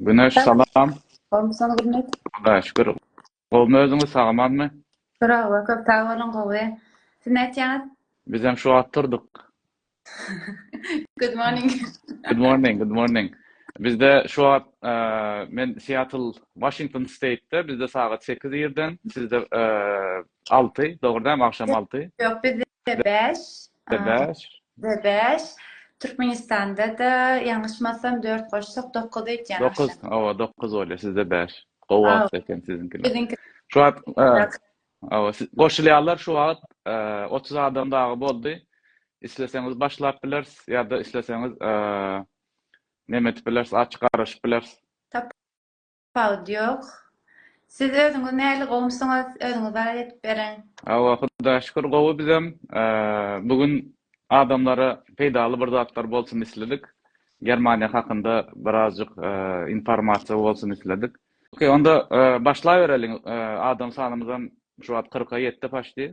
Güneş salam. Sana hürmet. Xuda şükür. Golun özüňiz sagamanmy? Bravo, köp sağ olun gowy. Siz näçäňiz? Biz hem şu attırdık. Good morning. Good morning, good morning. Bizde şu an men Seattle, Washington State'te bizde saat 8 ýerden, sizde 6, dogrydan akşam 6. Yok bizde 5. Bizde 5. Ve 5. Türkmenistan'da da ýalňyşmasam 4 goşsak 9 eýtýän. 9, owa 9 bolýar, sizde 5. Gowa eken sizinki. Bizimki Şu an owa goşulýarlar şu an 30 adam dagy boldy. İsleseňiz başlap bilersiz ya da isleseňiz neme bilersiz, açyk garaşyp bilersiz. tapawd ýok. Siz özüňiz näle gowmuşsaňyz özüňiz bar etip beriň. Awa Huda şükür gowy bizem bugün adamlara peýdaly bir zatlar bolsun isledik. Germaniýa hakynda birazjyk informasiýa bolsun isledik. Okey, onda başlaýbereliň. Adam sanymyzdan şu an 40'a ýetdi paşdy.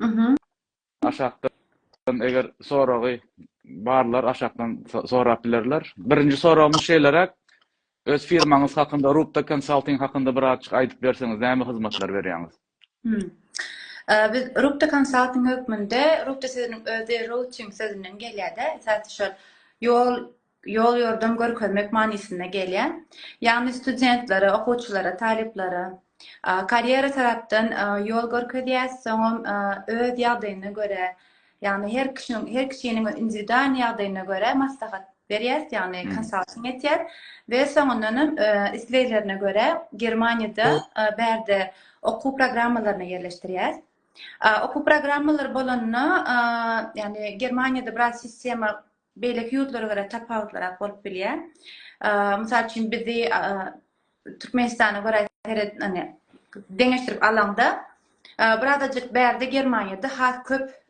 Aşakdan eger soragy barlar aşakdan sorap bilerler. Birinji soragymyz şeýlerak öz firmaňyz hakynda, Rupta Consulting hakynda birazjyk aýdyp berseňiz, näme hyzmatlar berýäňiz? Biz Rupta Consulting hökmünde, Rupta sözünün özü routing sözünden gelýär. Esasy şol yol yordam görkezmek manysynda gelýär. Ýagny studentlere, okuwçylara, talyplara kariyera tarapdan yol görkezýär, soňam öz ýagdaýyna göre, ýagny her kişiniň individual ýagdaýyna göre maslahat berýär, ýagny konsulting etýär we soňundan isleýlerine göre Germaniýada berde okuw programmalaryna yerleşdirýär. Okuw programmalary bolanyna ýagny Germaniýada biraz sistema beýleki ýurtlara göre tapawutlar bolup bilýär. Mysal üçin bizi Türkmenistana göre deňeşdirip alanda birazajyk berde Germaniýada has köp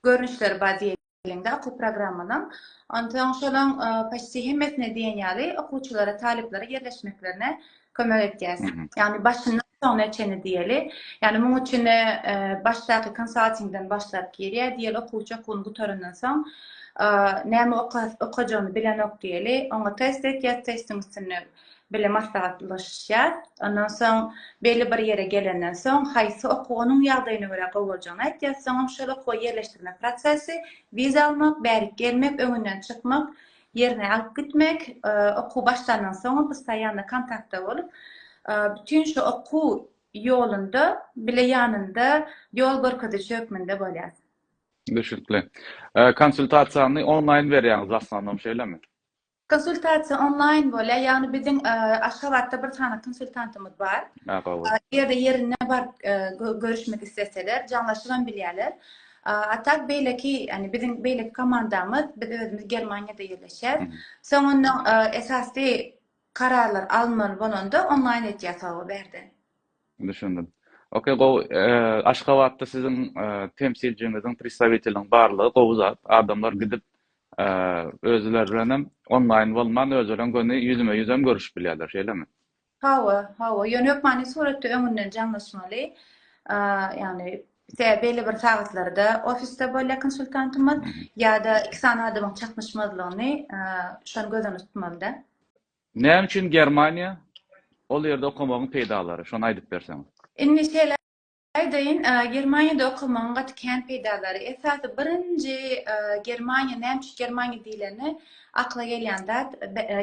görnüşleri bar diýilende okuw programmadan. Ondan şolaň paşty hemmesine diýenýäri okuwçylara, talyplara yerleşmeklerine kömek etýär. Ýagny başyndan soňra çeni diýeli. Ýagny muňa üçin başdaky konsultingden başlap gelýär. Diýeli okuwçy okuwny gutaryndan soň näme okajagyny bilen ok diýeli. Oňa test etýär, testiň üstüne bile maslahatlaşýar. Ondan soň belli bir ýere gelenden soň haýsy okuwanyň ýagdaýyna göre gowuljagyny aýtýar. Soň şol okuwy yerleşdirme prosesi, viza almak, bärik gelmek, öňünden çykmak, ýerine alyp gitmek, okuw başlandan soň biz ýanyna kontaktda bolup, bütün şu okuw ýolunda bile ýanynda ýol görkezişi hökmünde bolýar. Düşükli. Konsultasiýany online berýäňiz aslında şeýlemi? Konsultasiya online bolýar. Ýagny biziň Aşgabatda bir tane konsultantymyz bar. Ýerine bar görüşmek isteseler, janlaşylan bilýärler. Atak beýleki, ýani biziň beýleki komandamyz, biz özümiz Germaniýada ýerleşýär. Soňundan esasy kararlar almaly bolanda online etýär berdi. Düşündüm. Okey, Aşgabatda siziň temsilçiniziň, представителиň barlygy gowuzat, adamlar gidip özleri bilen online bolman özleriň göni ýüzüme ýüzem görüşüp bilýärler, şeýlemi? Hawa. Ýöne öpmany suratda öňünden janlaşmaly. Ýani belli bir sagatlarda ofisde bolýan konsultantymyz ýa-da iki sany adamyň çakmışmalygyny şonu gözden tutmaly. Näme üçin Germaniýa ol ýerde okumagyň peýdalary, şonu aýdyp berseňiz. Inişeler aýdaýyn Germaniýada okumagyň gatykän peýdalary. Esasy birinji Germaniýa näme Germaniýa diýileni akla gelýände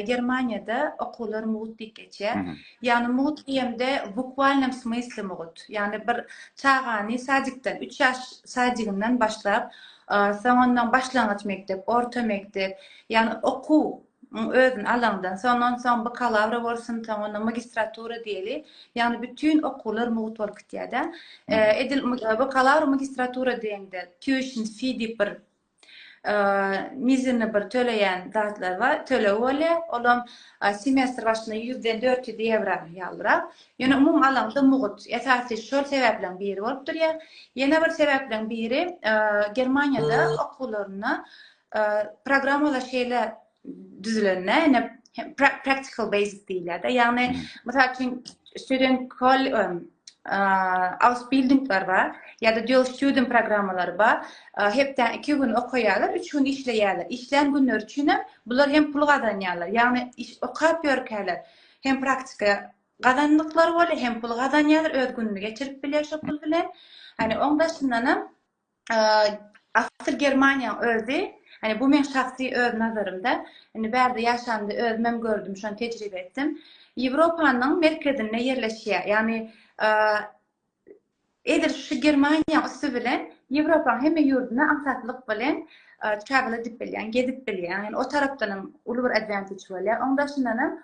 Germaniýada okuwlar mugut diýip geçýär. Ýani mugut diýende bukvalnym smysly mugut. Ýani bir çağany sadykdan 3 ýaş sadygyndan başlap, soňundan başlangyç mektep, orta mektep, ýani okuw özün alandan soňdan bakalavra bolsun, soňdan magistratura diýeli. Ýani bütün okuwlar mugut bolup gitýär. Edil bakalavra magistratura diýende tuition fee diýip bir mizirni bir töleýän zatlar bar, töle bolýar. Olam semestr başyna 100-den 400 euro ýalyrak. Ýöne umum alanda mugut. Esasy şol sebäplen biri bolup durýar. Ýene bir sebäplen biri Germaniýada okuwlaryna programmalar şeýle düzülenine practical basic diýilär. Ýagny mesela student Ausbildunglar bar ýa-da dual student programmalary bar. Hepden 2 gün okuýarlar, 3 gün işleýärler. İşlen günler üçin bular hem pul gazanýarlar. Ýagny okap ýörkäler. hem praktika gazandyklary bolar, hem pul gazanýarlar, öz gününi geçirip bilýär şo pul bilen. Hani ondaşyndanam asl Germaniýa özü, hani bu men şahsy öz nazarymda, hani bärde ýaşandy, özmem gördüm, şonu tejribe etdim. Ýewropanyň merkezine ýerleşýär. Ýani eger şu Germaniýa üstü bilen Ýewropanyň hemme ýurduna asatlyk bilen travel edip bilýär, gezip bilýär. Yani o tarapdan uly bir advantage bolýar. Ondaşyndanam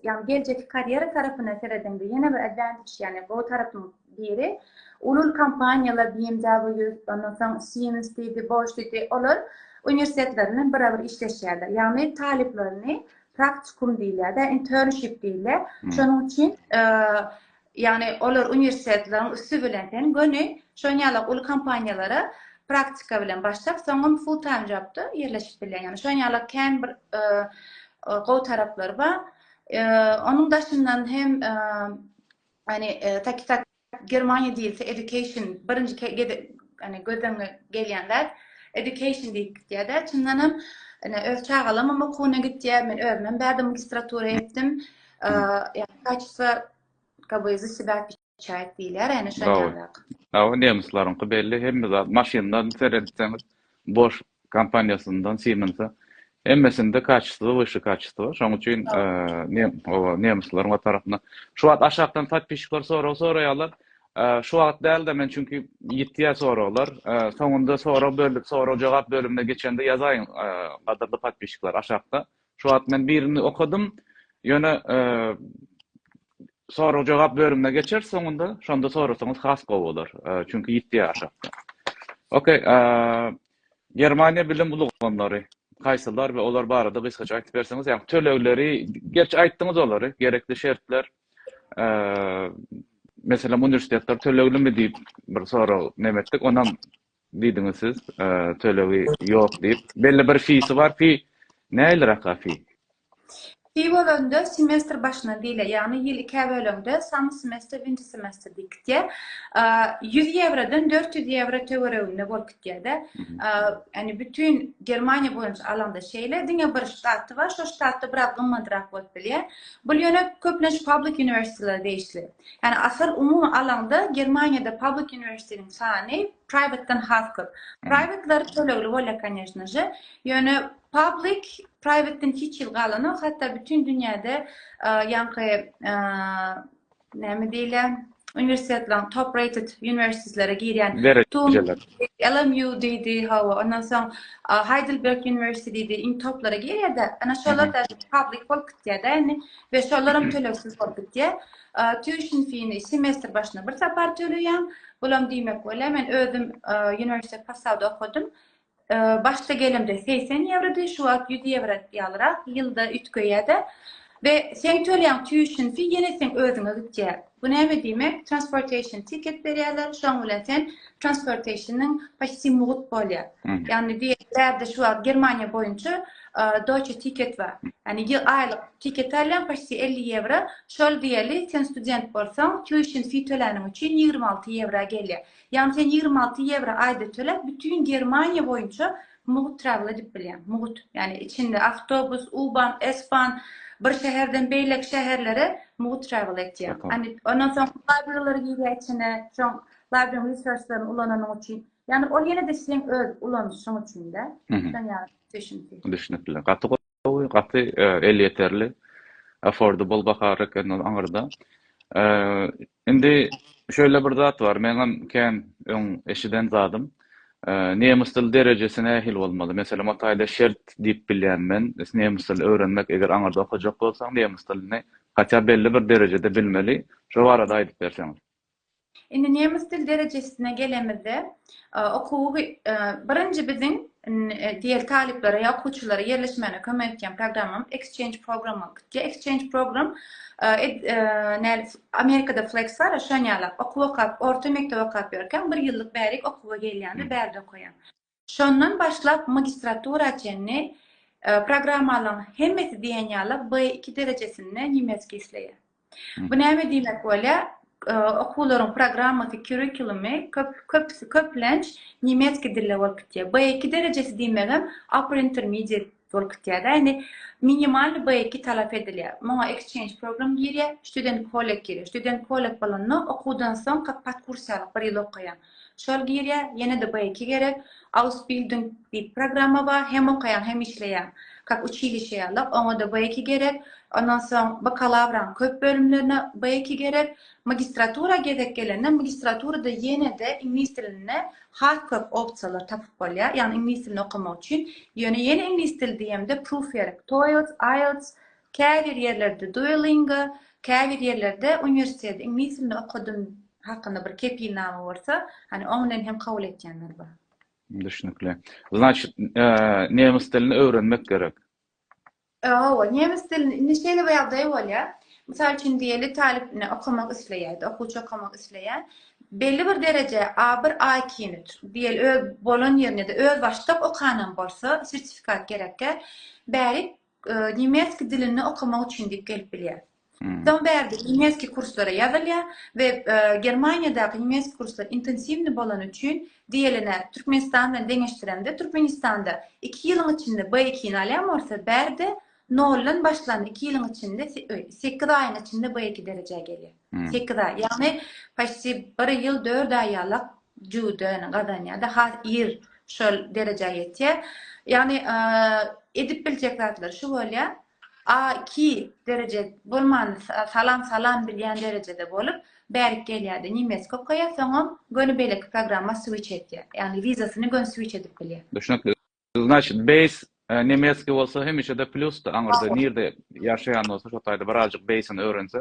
yani gelecek kariyera tarapyna seredende ýene bir advantage, yani bu tarapyň biri ulul kampaniýalar BMW, ondan soň Siemens diýdi, Bosch diýdi, olar universitetlerle beraber işleşýärler. Yani taliplerini praktikum diýilýär, internship diýilýär. Şonuň üçin yani olar universitetlerin üstü bilen göni şoňalyk ulul kampaniýalara praktika bilen başlap, soňra full time jobda ýerleşip bilýär. Yani şoňalyk kän bir gowy taraplary bar. Onun daşyndan hem hani tak Germaniýa diýilse education birinji hani gödüňe gelýänler education diýilýär. Çyndanam hani öz çağalama okuwyna gitdim. Men özüm bärde magistratura etdim. Yani kaçsa kabyzy sibäk çaýat diýilýär. Yani şoňalyk. O nemyslaryňky belli, hemme zat maşyndan seredipseňiz Bosch kampaniýasyndan Siemens'e emmesinde kaçtı, wyşy kaçtı. Şoň üçin nemyslaryň o tarapyna şu wagt aşakdan tatpişikler soraýarlar. Şu wagt däl de men çünki ýetdiýär soraýarlar. Soňunda sonra jogap bölümine geçende ýazaýyn gaderly tatpişikler aşakda. Şu wagt men birini okudum. Ýöne soru jogap bölümine geçer, soňunda şonda sorasaňyz has gowalar. Çünki ýetdiýär aşakda. Okey, Germaniýa bilim bulganlary kaýsylar we olar barada gysgaça aýtyp berseňiz, ýani tölegleri, gerçi aýtdyňyz olary, gerekli şertler, mesela universitetler töleglimi diýip bir soru nemetdik, ondan diýdiňiz siz, tölegi ýok diýip. Belli bir fiýsi bar, näýlerak fi? Fi bolanda semestr başına diýile, ýani ýyl 2 bölümde sam semestr, birinji semestr diýip 100 eurodan 400 euro töwereginde bolup gitýär. Yani bütün Germaniýa boýunça alanda şeýle diňe bir ştaty bar, şo ştatda biraz gymmadrak bolup bilýär. Bu ýöne köplenç public universityler diýişli. Yani asal umumy alanda Germaniýada public universityň sany private'dan has köp. Private'lar tölegli bolýar, конечно же. Ýöne public private'den hiç ýyl galany, hatda bütün dünýäde ýanky näme diýilýär, universitetler, top rated universitetslere girýän LMU diýdi, ondan soň Heidelberg University diýdi, in toplara girýär-de, ana şolar da public bolup gitýär-de, we şolaram tölegsiz bolup gitýär. Tuition fee'ni semestr başyna bir sapar töleýär. Bulam diýmek bolýar, men özüm universitet passawda okudum. Başta gelimde 80 eurody, şu wagt 100 euro ýalyrak, ýylda ütköýärde. Ve sen töleýän tuition fee ýene sen özüňe gitýär. Bu näme diýmek? Transportation ticket berýärler, şoň bilen sen transportationyň paşy mugut bolýar. Yani diýerler şu wagt Germaniýa boýunça Deutsche ticket bar. Yani aýlyk ticket alýan paşy 50 euro. Şol diýeli sen student bolsaň tuition fee töläniň üçin 26 euro gelýär. Yani sen 26 euro aýda töläp bütün Germaniýa boýunça mugut travel edip bilýän. Mugut, yani içinde avtobus, U-Bahn, S-Bahn, bir şäherden beýlek şäherlere mugut travel etýär. Hani ondan soň librarylara girýär içine, şoň library resource'laryny ulananyň üçin. Yani ol ýene de sen öz ulanýaşyň üçin-de. Yani düşünüpler. Gaty el yeterli, affordable baharak aňyrda. Indi şöyle bir zat var. Meňem kän öň eşiden zadym. Nemes dil derejesine ähil bolmaly. Mesela Mataýda şert diýip bilýän men, nemes dil öwrenmek eger aňyrda okujak bolsaň, nemes dilini haçan belli bir derejede bilmeli. Şo barada aýdyp berseňiz. Indi nemes dil derejesine gelemizde okuwy birinji biziň diğer taliplere ya okuwçylara yerleşmene kömek etýän programım exchange programı. Exchange program Amerikada flex var, şoňalar okuw okap, orta mektep okap ýörken bir ýyllyk bärik okuwa gelýändir, bärde okuyan. Şondan başlap magistratura çenni programmalarning hemmesi diýenýärler B2 derejesinde nimetski isleýär. Bu näme diýmek bolýar? Okuwlaryň programmasy, curriculumy köplenç nimetski dille bolup gitýär. B2 derejesi diýmegem upper intermediate bolupdyýar. Yani minimal baýky talap edilýär. Maňa exchange program girýär, student college girýär. Student college bolany okudan soň kapat kursalyk 1 ýyl okaýan. Şol girýär, ýene de baýky gerek. Ausbildung diýip programma bar, hem okaýan hem işleýän. Kak училище ýalyk, oňa da baýky gerek. Ondan soň bakalavran köp bölümlerine baýky gerek. Magistratura gerek gelende magistraturada ýene de ingliz diline has köp opsiýalar tapyp bolýar. Ýani ingliz dilini okamak üçin ýene ingliz dili diýemde proof gerek. TOEFL, IELTS, käbir ýerlerde Duolingo, käbir ýerlerde universitede ingliz dilini okudum hakynda bir kepilnama bolsa, hani oňdan hem kabul etýänler bar. Düşünükli. Значит, nemis dilini öwrenmek gerek. Nemis dilini näçe ýagdaý bolýar? Misal üçin diýeli talipni okumak isleýär, okuwçy okumak isleýär. Belli bir derece A1, A2-ni diýeli öz bolan ýerine de öz başlap okanan bolsa, sertifikat gerekkä. Bäri nemeski dilini okumak üçin diýip gelip bilýär. Son bäri nemeski kurslara ýazylýar we Germaniýadaky nemeski kurslar intensivni bolan üçin diýeline Türkmenistan bilen deňeşdirende Türkmenistanda 2 ýylyň içinde B2-ni alýan bolsa, bärde noldan başlandy 2 ýylyň içinde 8 aýyň içinde B2 derejeye gelýär. 8 aý. Ýagny paşty 1 ýyl 4 aýalyk juda gadanýa da has ýer şol derejeye ýetýär. Ýagny edip biljek zatlar şu bolýar. A2 derece bolman salam bilýän derejede bolup bärik gelýärdi. Nemeski okaýar, soňra gönübelik programma switch etýär. Ýani vizasyny gön switch edip bilýär. Düşünükli. Значит, base nemeski bolsa hemişe de plus da aňyrda nirde ýaşaýan bolsa şo taýda birazjyk base'ini öwrense,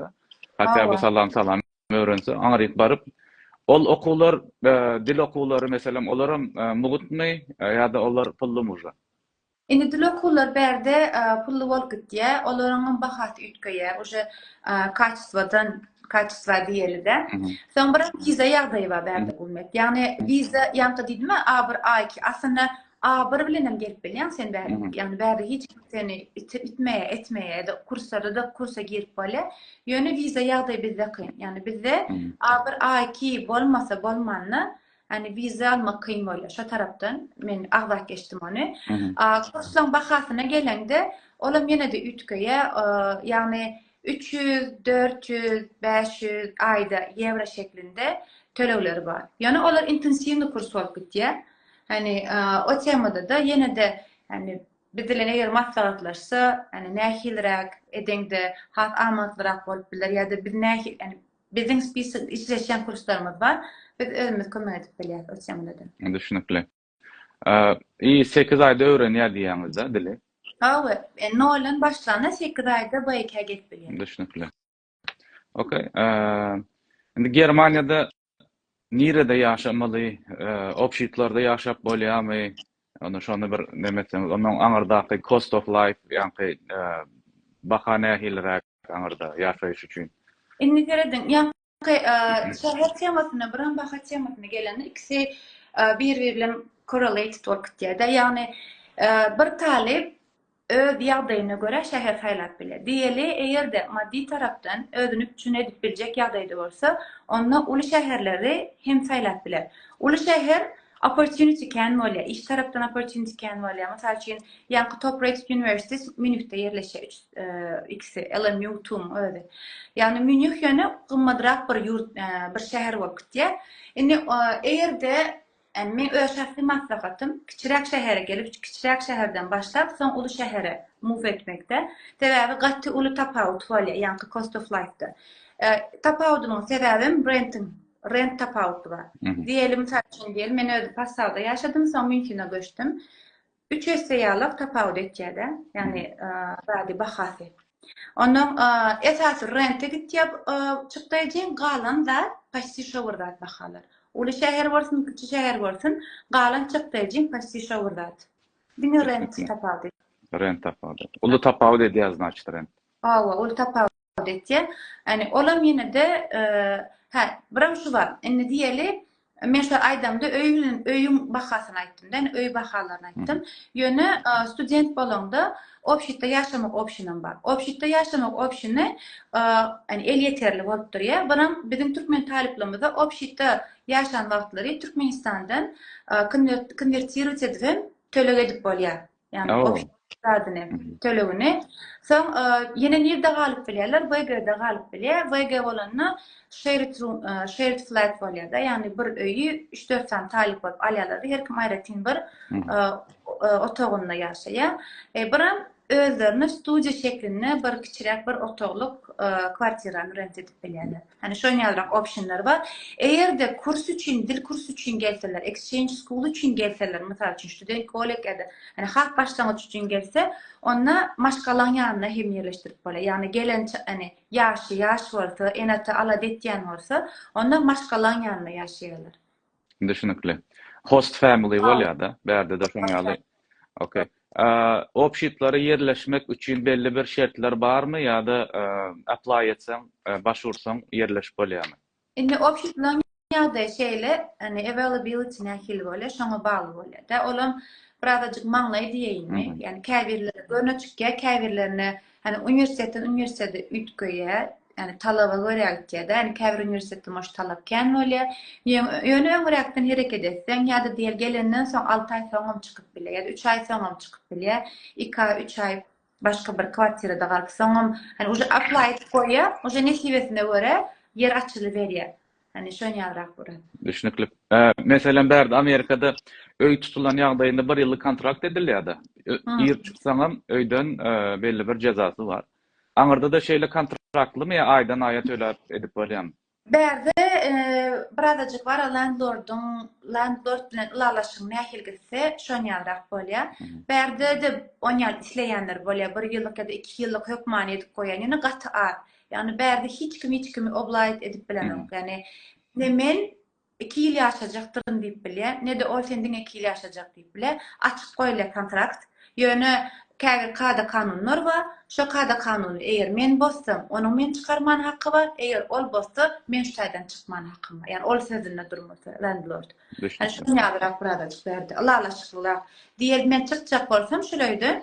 hatda bu salam öwrense, aňryp baryp ol okuwlar, dil okuwlary meselem olaram mugutmy ýa-da olar pullumyjy. Indi dil okuwlar bärde pully bolup gitýär, olaryň bahasy ütkeýär, uje kaçystva diýeli-de. Soňra viza ýagdaýy bar bärde gulmet. Ýagny viza ýanky diýdimi A1, A2 aslında A1 bilen hem gelip bilýän sen bäri. Ýani bäri hiç seni etmeýe de kurslarda kursa girip bolýar. Ýöne viza ýagdaýy bizde kyn. Ýani bizde A1, A2 bolmasa bolmanly hani viza almak kıyım bolýar. Şo tarapdan men agzak geçdim onu. Kurslaň bahasyna gelende olam ýene de ütkeýe, ýagny 300, 400, 500 ayda euro şeklinde tölegleri bar. Ýani olar intensivni kurs bolup gitýär. Hani o temada da ýene de hani bizilen eger maslahatlaşsa, hani nähilrak edende has amatlyrak bolup biler ýa-da bir nähil, yani biziň spesifik işleşen kurslarymyz bar. Biz özümüz kömek edip bilýär o temada da. Düşünükli. 8 aýda öwrenýär diýäňizde dili. Nolan başlana 8 aýda baýka getip bilýär. Düşünükli. Okay. Indi Germaniýada nirede ýaşamaly, opşitlarda ýaşap bolýarmy? Onu şonu bir demetsem, onuň aňyrdaky cost of life, ýani baha nähilrak aňyrda ýaşaýyş üçin. Indi geredin, şäher temasyna, biran baha temasyna gelende ikisi bir-biri bilen correlated bolup gitýär. Ýagny bir talip öz ýagdaýyna görä şäher saýlap biler. Diýeli, eger-de maddi tarapdan özüni üçin edip biljek ýagdaýda bolsa, onda uly şäherleri hem saýlap biler. Uly şäher opportunity can bolýar, iş tarapdan opportunity can bolýar. Mysal üçin, ýa-ni Top Rated University Münihde ýerleşýär. Ikisi LMU TUM öýde. Ýani Münih ýöne gymmadrak bir ýurt, bir şäher bolup gitýär. Indi eger-de men öz şahsy maslahatym kiçirek şähere gelip kiçirek şäherden başlap soň uly şähere move etmekde. Sebäbi gatty uly tapawut bolýar, ýani cost of life'da. Tapawutynyň sebäbi rent tapawuty bar. Diýelim taýçyn men özüm Passauda ýaşadym, soň Münchene göçdüm. 3 ýaşaýarlyk tapawut etjäde, ýani bädi bahasy. Onuň esasy rente gitýär, çykdaýjyn galan zat paşty şowurdat bahalar. Uly şäher bolsun, kiçi şäher bolsun, galan çykdaýjyn paşty şowurdat. Bini rent tapawut. Rent tapawut. Uly tapawut edýär значит rent. Uly tapawut etýär. Ýani olam ýene de biram şu bar. Indi diýeli, men şu aýdamda öýüm bahasyny aýtdym, öý bahalaryny aýtdym. Ýöne student bolanda opşitde ýaşamak opşinam bar. Opşitde ýaşamak opşiny el ýeterli bolup durýar. Biram bizim türkmen taliplerimizde opşitde ýaşan wagtlary Türkmenistandan konvertirovать edip töleg edip bolýar. Ýani zadını, tölegini. Soň ýene nerede galyp bilýärler? VG-de galyp bilýär. VG bolanna shared flat bolýar-da. Ýani bir öýü 3-4 san talyp bolup alýarlar. Her kim aýratyn bir otogunda ýaşaýar. Biram özlerine studiya şeklinde bir kiçirek bir otogluk kvartirany rent edip bilýärler. Hani şoň ýalyrak optionlar bar. Eğer kurs üçin, dil kursu üçin gelseler, exchange school üçin gelseler, misal üçin student kolleg ede, hani halk başlangyç üçin gelse, onna maşgalan ýanyna hem ýerleşdirip bolýar. Yani gelen hani ýaş bolsa, enata ala detýän bolsa, onda maşgalan ýanyna ýaşaýarlar. Düşünükli. Host family bolýar-da, bärde de şoň ýaly. Okay. Opşitlary yerleşmek üçin belli bir şertler barmy ýa-da apply etseň, başvursaň yerleşip bolýarmy? Indi opşitlaň ýa-da şeýle, hani availability nähil bolýar, şoňa bagly bolýar. Da olam birazajyk maňlaý diýeýinmi? Yani käbirleri görnöçükkä, käbirlerine hani üniversitede ütköýe, yani talaba göre gitýär-de, yani käbir üniversitede moş talap kän bolýar. Ýöne öňürekden hereket etseň ýa-da diýer gelenden soň 6 aý soňam çykyp bilýär, ýa-da 3 aý soňam çykyp bilýär. 2 aý, 3 aý başga bir kwartirada galyp soňam hani uje apply etip goýar, uje nesibesine göre yer açyly berýär. Hani şoň ýalyrak buran. Düşünükli. Meselem bärde Amerikada öý tutulan ýagdaýynda 1 ýyllyk kontrakt edilýärdi. Ýer çyksaňam öýden belli bir jezasy bar. Aňyrda da şeýle kontraktlymy ýa aýdan aýa töläp edip bolýarmy? Bärde birazajyk bar landlord bilen ulalaşyň nähil gitse şoň ýalyrak bolýar. Bärde de 10 ýyl isleýänler bolýar. 1 ýyllyk ýa-da 2 ýyllyk hökman edip goýan. Ýene gaty ar. Yani bärde hiç kimi oblayt edip bilen. Yani ne men 2 ýyl ýaşajaktyryn diýip bilýär, ne de ol senden 2 ýyl ýaşajak diýip bilýär. Açyk goýulýar kontrakt. Ýöne käbir kada kanunlar bar. Şo kada kanuny eger men bossam, onuň men çykarman hakkı bar. Eger ol bossa, men şu taýdan çykman hakkym bar. Yani ol sözüne durmasa landlord. Yani şu ýalyrak burada berdi. Allah şükürler. Diýelim men çykjak bolsam şulaydy.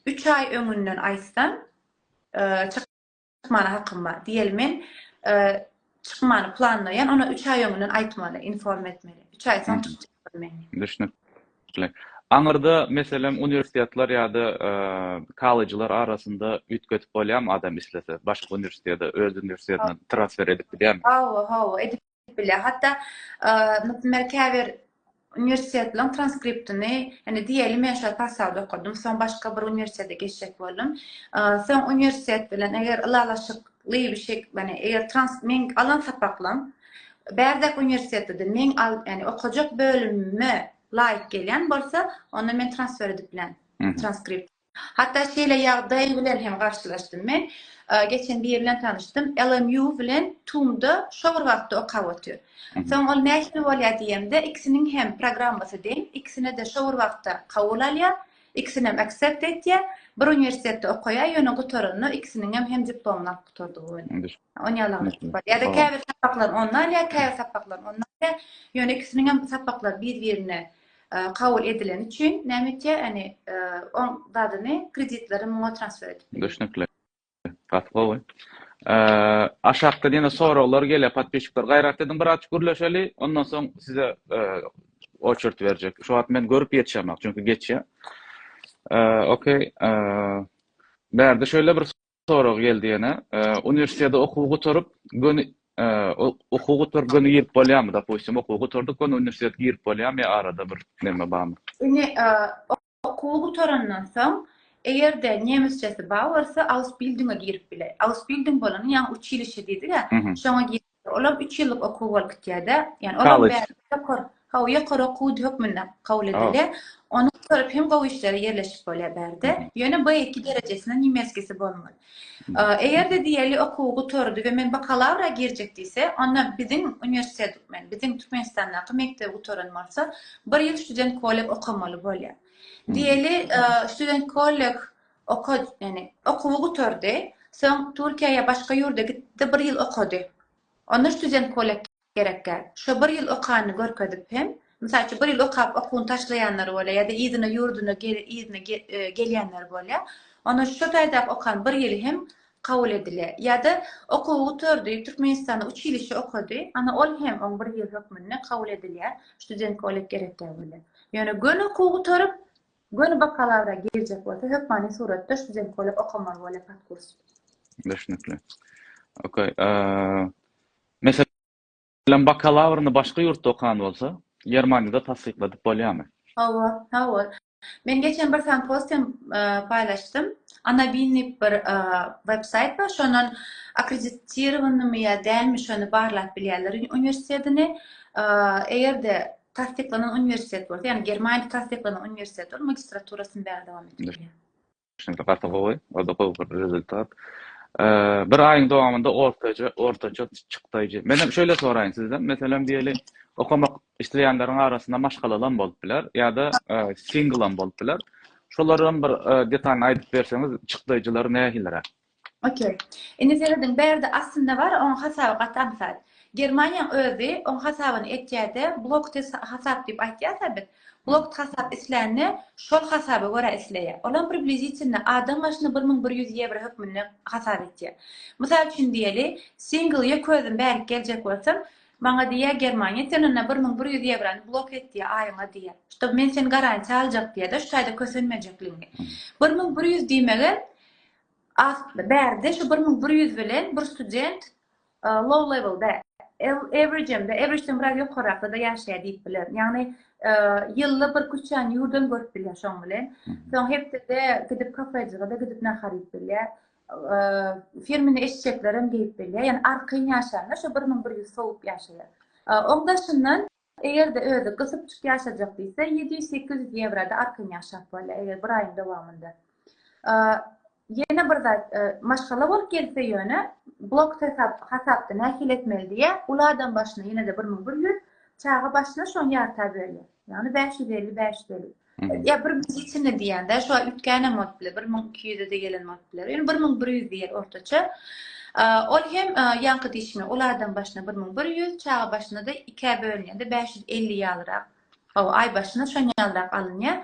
3 aý öňünden aýsam, çykmana hakkım bar. Diýelim men çykmany planlaýan, ona 3 aý öňünden aýtmaly, inform etmeli. 3 aý soň çykjak men. Düşünükli. Aňyrda meselem universitetler ýa-da college'lar arasında ütkötüp bolýarmy adam islese, başga universitete, öz universitetine transfer edip bilýärmi? Hawa, edip bilýär. Hatta näme käbir üniversitetleň transkriptini, hani diýelim men şol passawda okudum, soň başga bir üniversitede geçjek boldum. Soň üniversitet bilen eger ulalaşykly bir şey, yani eger men alan sapaklam, bärdek üniversitede men yani okujak bölümi laýyk gelýän bolsa, onu men transfer edip bilen transkript. Hatta şeýle ýagdaý bilen hem garşylaşdym men. Geçen bir ýerden tanışdym. LMU bilen TUM'da şo bir wagtda okap otýar. Soň ol näçe bolýar diýende, ikisiniň hem programmasy deň, ikisine de şo bir wagtda kabul alýar, ikisine hem accept etýär. Bir üniversitede okaýar, ýöne gutoryny ikisiniň hem diplomlaryny gutordy goýan. On ýalyk. Ýa-da käbir sapaklar onlar ýa käbir sapaklar onlar. Ýöne ikisiniň hem sapaklar bir-birine kabul edilen için nämetçe hani on dadyny kreditleri muňa transfer edip. Düşünükli. Fatgowy. Aşakda ýene soralar gelýär, patbeşikler gaýrat edin bir açyk gürleşeli, ondan soň size oçurt berjek. Şu wagt men görüp ýetişemek, çünkü geçýär. Okay. Bärde şöyle bir sorak geldi ýene. Üniversitede okuwy turup, okuwy turup göni girip bolýarmy? Dopustim, okuwy turdyk, göni üniversitede girip bolýarmy, arada bir näme barmy? Ine okuwy turandan soň eger de nemesçesi bawarsa Ausbildung'a girip bile. Ausbildung bolan ýa uçilişe diýdi-de. Şoňa girip olam 3 ýyllyk okuw bolup gitýär-de. Yani olam ýokary okuw hökmünde kabul edilýär. Onu sorup hem gowy işlere ýerleşip bolýar bärde. Ýöne B2 derejesine nimeskisi bolmaly. Eger de diýeli okuwy tordy we men bakalavra girjek diýse, onda bizim üniversitet, bizim Türkmenistandaky mekdep utoranmasa 1 ýyl student kolleg okamaly bolýar. Diýeli student kolleg yani okuwy tordy, soň Türkiýeýe başga ýurda gitdi, 1 ýyl okudy. Onda student kolleg gerekkä. Şo 1 ýyl okany görkezip hem mesela 1 ýyl okap okuwyny taşlaýanlar bolýar ýa-da ýygyna ýurduna gelýänler bolýar. Ona şu taýda okan 1 ýyl hem kabul edilýär. Ýa-da okuwy tordy, Türkmenistanda 3 ýyl işi okudy, ana ol hem 11 ýyl hökmünde kabul edilýär. Student kolleg gerekkä bolýar. Ýöne gön okuwy torup Gönü bakalavra girecek bolsa hökmani suratda şu zemkola okamaly bolar kurs. Düşünükli. Okay. Mesela bakalavrını başka yurtda okan bolsa, Germanya'da tasdikladıp bolýarmy? Hawa. Men geçen bir tane postum paylaştım. Anabinli bir website var. Şonun akkreditированы ya dälmi şonu barlap bilýärler. Üniversitetini eger de tasdiklanan üniversitet bolsa, yani Germanya'da tasdiklanan üniversitet bol, magistraturasyny bäri dowam etdirýär. Şimdi gatagowy, o da gowy bir rezultat. Bir ayın dowamında ortaça çykdyjy. Menem şöyle soraýyn sizden. Meselem diýeli okamak işleýänleriň arasynda maşgalalan bolup biler ýa-da single'an bolup biler. Şolaryň bir detalyny aýdyp berseňiz, çykdyjylary nähilere? Okey. Iniziyaladın berde aslında var, on hasaby gatamsat. Germaniýa özü on hasabyny etýärde blok hasap diýip aýtýar bit. Blok hasap islerini şol hasaba göre isleýär. Olan priblizitsiýne adam başyna 1100 euro hökmünde hasap etýär. Mysal üçin diýeli, single ýöközüm bärik geljek bolsam, maňa diýär Germaniýa senine 1100 eurony blok etdi aýyňa diýär. Şoň men seni garantiýa aljak diýär-de, şu taýda kösenmejekliňi. 1100 diýmegen berde şu 1100 bilen bir student low level'da average'den biraz yukarıda da yaşaya deyip bilir. Yani yılda bir küçüğün yurdun görüp bilir şoň bilen. Soň hep de gidip kafejyga da gidip naharyp bilir. Firmini eşçeklerim geyip bilir. Yani arkyn yaşarlar şu 1100 soğup yaşaýar. Ondaşyndan eger de özü gysypçyk yaşajak diýse 700-800 euroda arkyn yaşap bilir eger bir aýyň dowamında. Yine burada maşgala bolup gelse ýöne blok hasapda nähil etmeli diye ulardan başına yine de 1100 çağa başına şoň ýarta bölýär. Yani 550. Ya bir biz içinde diýende şu ütgäne mod bile 1200 de gelen mod bile. Yani 1100 diýer ortaça. Ol hem ýanky diýişme ulardan başına 1100 çağa başına da 2 bölünýär. 550 ýalyrak. Ay başına şoň ýalyrak alınýar.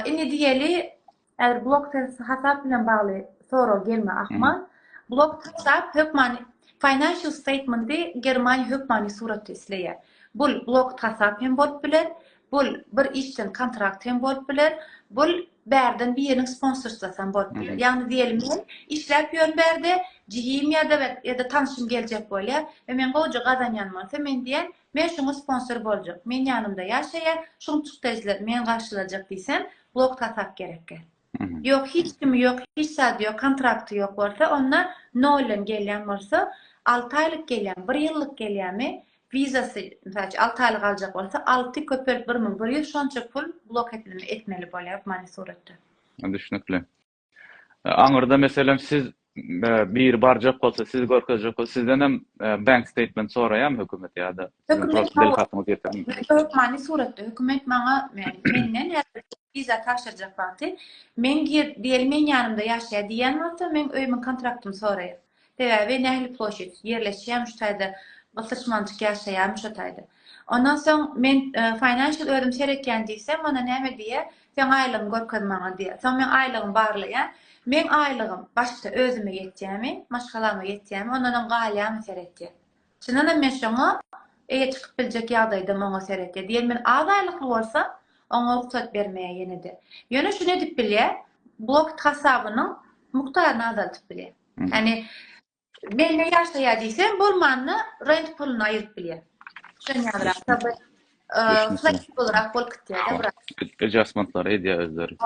Indi diýeli eğer blok hasap bilen bagly soru gelme ahman, blok hasap hökmani financial statement'ı Germany hökmani suratda isleýär. Bul blok hasap hem bolup biler, bul bir işden kontrakt hem bolup biler, bul bärden bir ýeriň sponsorsasan bolup biler. Yani diyelim men işläp ýön berde, jihim ýa-da tanışym geljek bolýar we men gowy gazanýan bolsa men diýen, men şoňa sponsor boljak. Men ýanymda ýaşaýar, şoň çykdyjlar men garşylajak diýsem, blok hasap gerekli. Yok hiç kimi yok, hiç sadı yok, kontraktı yok bolsa, onlar nollen gelýän bolsa, 6 aylyk gelýän, 1 ýyllyk gelýärmi, vizasy, mesela 6 aylyk aljak bolsa, 6 köpelt 1100 şonça pul blok etmeli bolýar mani suratda. Düşünükli. Aňyrda meselem siz bir barjak bolsa, siz görkezjek bolsa, sizden hem bank statement soraýam hökümet ýa-da delegatymyz ýetirmi? Hökmani suratda hökümet maňa menden her viza taşırjak wagty men diýelim men ýanymda ýaşaýar diýen bolsa men öýümiň kontraktymy soraýar. Täze nähili ploşet ýerleşýär şu taýda basyrçmançyk ýaşaýar şu taýda. Ondan soň men financial ödüm seretken diýsem mana näme diýär? Sen aýlygyň görkezim maňa diýär. Soň men aýlygym barlaýan, men aýlygym başda özüme ýetýärmi, maşgalama ýetýärmi, ondan galýamy seretýär. Çyndan men şoňa çykyp biljek ýagdaýda maňa seretýär. Diýelim men az aýlykly bolsa ona ruhsat bermeye yine de. Yöne şunu edip bilye, blok hasabynyň mukdaryny azaltyp bilye. Yani men ne ýaşaýar diýsem, bolmanny rent puluna aýryp bilye. Şoň ýalyrak taby flexibilerak bolup gitýär. Adjustmentlar edýär özleri.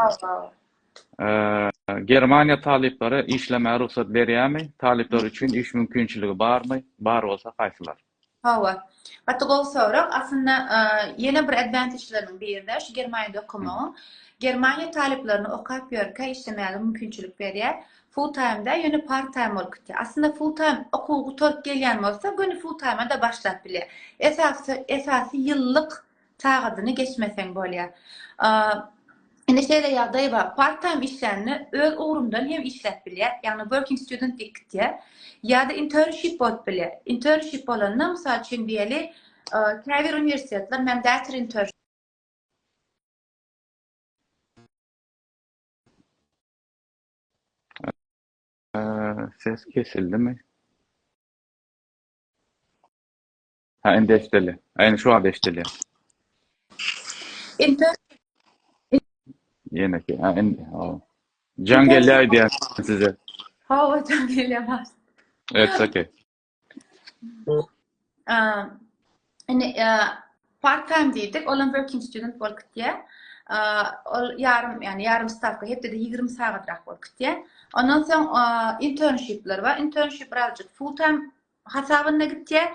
Germaniýa talyplary işlemäge ruhsat berýärmi? Talyplar üçin iş mümkinçiligi barmy? Bar bolsa gaýsylar? Hawa. Hatta gol sorak aslında yine bir advantage'larının birinde şu Germanya'da okumağı. Germanya taliplerini okuyup yörke işlemeye mümkünçülük veriyor. Full time'da yönü part time olup gidiyor. Aslında full time okulu torp gelyen olsa günü full time'a da başlap bile. Esası yıllık tağıdını geçmesen bolýar. Indi şeýle ýagdaý bar. Part-time işlerini öz ugrundan hem işläp bilýär. Ýagny working student diýip ýa-da internship bolup bilýär. Internship bolanda mysal üçin diýeli, käbir universitetler mandatory internship Ses kesildi mi? Ha, endi eşdeli. Aýny şu anda eşdeli. Yine ki. Can gelýär diýen size. Ha, hocam geliyor. It's okay. Yani part time dedik, olan working student boluk diye. Ol yarım stavka hep de 20 saatrak boluk diye. Ondan soň internshipler var. Internship birazcık full time hasabyna gitdiye.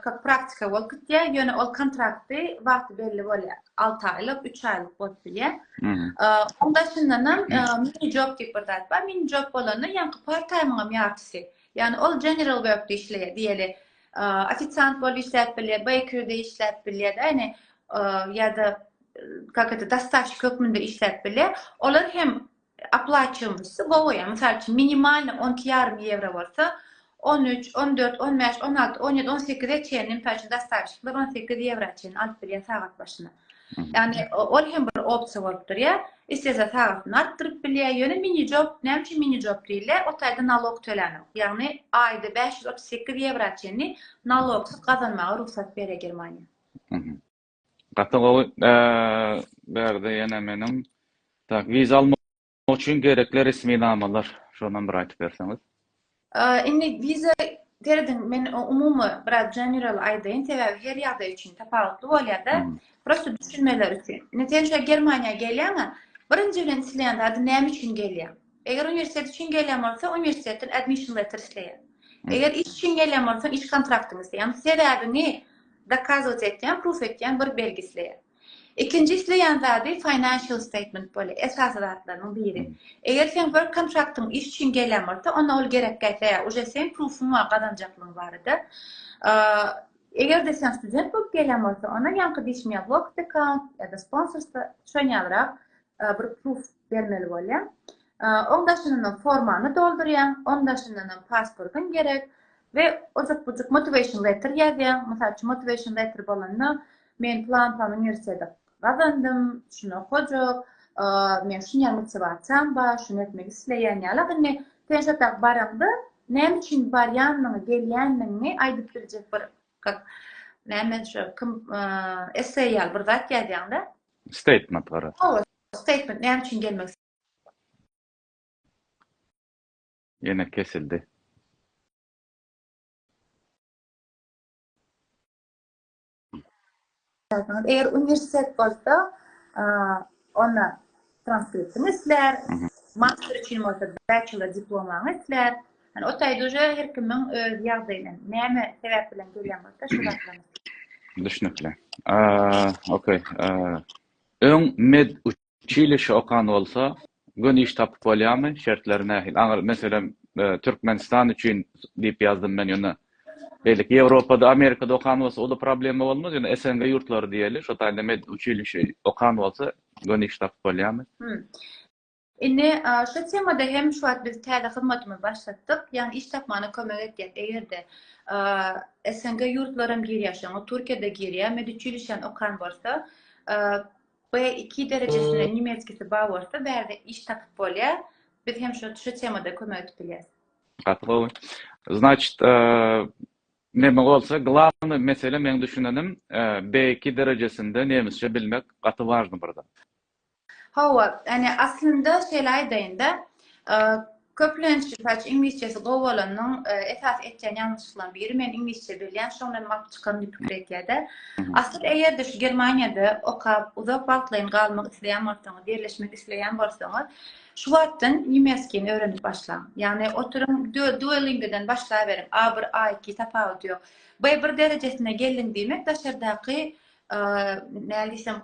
Kak praktika boluk diye. Ýöne ol kontrakty wagty belli bolýar. 6 aylyk, 3 aylyk bolup bilýär. Onda şundanam mini job diýip bir zat bar. Mini job bolany ýa-ni part time'ym ýartysy. Yani ol general work'de işleýär diýeli. Официант bolup işläp bilýär, bakery'de işläp bilýär, yani ýa-da как это dostavщик hökmünde işläp bilýär. Olar hem aplaçymysy goýar. Mysal üçin minimal 12,5 € bolsa 13, 14, 15, 16, 17, 18'e çeýen päçin dostavщикler 18 € çeýen alyp bilýär sagat başyna. Yani ol hem bir opsiýa bolup durýar. İstese sagatyny artdyryp bilýär. Ýöne mini job, näme üçin mini job diýilýär? O taýda nalog tölenir. Ýagny aýda 538 € çenli nalogsuz gazanmaga ruhsat berýär Germaniýa. Gatygy berde ýene menim wiza almak üçin gerekli resmi namalar şondan bir aýtyp berseňiz. Indi wiza derdim men umumy biraz general aýdaýyn, sebäbi her ýagdaý üçin tapawutly bolýar-da. Prosto düşünmeler üçün. Netenşe Germaniýa gelýär, birinji bilen isleýän zady näme üçin gelýär? Eger universitet üçin gelýän bolsa, universitetden admission letter isleýär. Eger iş üçin gelýän bolsa, iş kontraktyny isleýär. Sebäbini dokazować etýän, proof etýän bir belgi isleýär. İkinji isleýän zady financial statement boly, esas zatlarynyň biri. Eger sen work contractyň iş üçin gelýän bolsa, ona ol gerek gelýär. Uje sen proofun var, gazanjaklığın barada. Eger de sen student bolup gelýän bolsa, ona ýanky diýişmeýär work account ýa-da sponsorsa şoňalyrak bir proof bermeli bolýar. Onda şunyň formany doldurýar, onda şunyň pasportyň gerek we ozak-buzak motivation letter ýazýar. Mysal üçin motivation letter bolany men plan üniversitede gazandym, şunu okujak, men şunyň motivasiýam bar, şunu etmek isleýän ýaly. Indi teşekkür baramda näme üçin barýanyny, gelýänini aýdyp berjek bir näme şu essay ýaly bir zat ýazýanda. Statement var. Statement näme üçin gelmek Yine kesildi. eger üniversitet bolsa, ona transkriptini isler, master üçin bolsa bachelor diplomaňy isler. Yani o taýda uje her kimiň öz ýagdaýyny, näme sebäp bilen gelýän bolsa şu zatlaryny. Düşünükli. Okay. Öň med uçilişi okan bolsa, gün iş tapyp bolýarmy? Şertleri nähil? Meselem Türkmenistan üçin diýip ýazdym men ýöne. Belki Ýewropada, Amerikada okan bolsa, o da problemi bolmaz. Ýöne SNG ýurtlary diýeli, şo taýda med uçilişi okan bolsa, gün iş tapyp bolýarmy? Indi şu temada hem şu wagt biz täze hyzmatymy başlatdyk. Ýani iş tapmany kömek etýär. Egerde SNG ýurtlarym girýär, Türkiýede girýär, med uçilişen okan bolsa, B2 derejesinde nimetskisi bar bolsa, berde iş tapyp bolýar. Biz hem şu temada kömek edip bilýäris. Gatly. Значит, näme bolsa, glawny mesele men düşünenim, B2 derejesinde nemisçe bilmek gaty важно burada. Hawa, yani aslında şeýle aýdaýynda, köplençi paç ingilisçesi gowalanyň esas etýän ýanlışlyklaryň biri men ingilisçe bilýän, şoňdan map çykan pikir etýärde. Aslında eger şu Germaniýada okap, uzak wagtlaryň galmak isleýän bolsaňyz, derleşmek isleýän bolsaňyz, şu wagtdan nimetskini öwrenip başlaň. Yani oturum Duolingo'dan başlaýberim. A1, A2 tapawut ýok. B1 derejesine geldiň diýmek daşardaky näme diýsem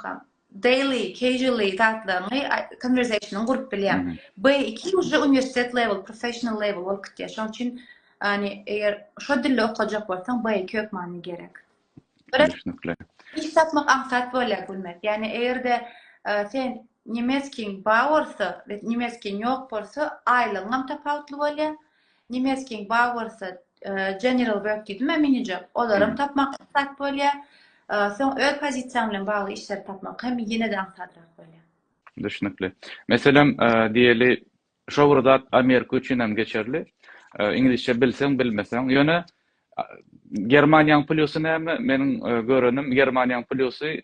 daily, casually tatlaryny conversation'ı gurup bilýär. B2 uje universitet level, professional level bolup gitýär. Şoň üçin hani eger şo dilde okujak bolsaň B2 ökmany gerek. Düşünükli. İş tapmak aňsat bolýar bilmek. Yani egerde sen nimetskiň bar bolsa we nimetskiň ýok bolsa, aýlygyň tapawutly bolýar. Nimetskiň bar bolsa, general work diýdim, mini job. Olarym tapmak aňsat bolýar. Son öz pozisiýaň bilen bagly işler tapmak hem ýene-de aňsatrak bolýar. Düşünükli. Meselem diýeli şo burada Amerika üçin hem geçerli. İngilizce bilseň bilmeseň, ýöne Germaniýanyň plusy näme? Meniň görenim Germaniýanyň plusy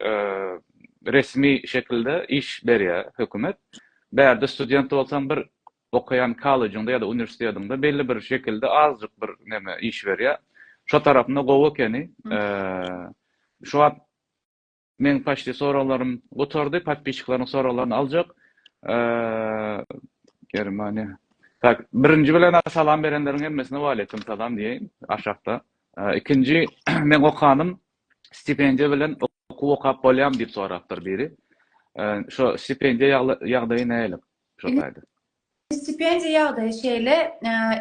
resmi şekilde iş berýär hökümet. Bärde student bolsan bir okuyan college'ında ya da üniversitede belli bir şekilde azıcık bir neme iş berýär. Şo tarapynda gowy ekeni. Şu an men paşdy soralarym oturdy, patpiçiklaryň soralaryny aljak. Germaniýa. Tak, birinji bilen salam berenleriň hemmesine waleyküm salam diýeýin aşakda. İkinci men okanym stipendiýa bilen okap bolýam diýip sorapdyr biri. Şo stipendiýa ýagdaýy nälik? Şo taýda. Stipendiýa ýagdaýy şeýle,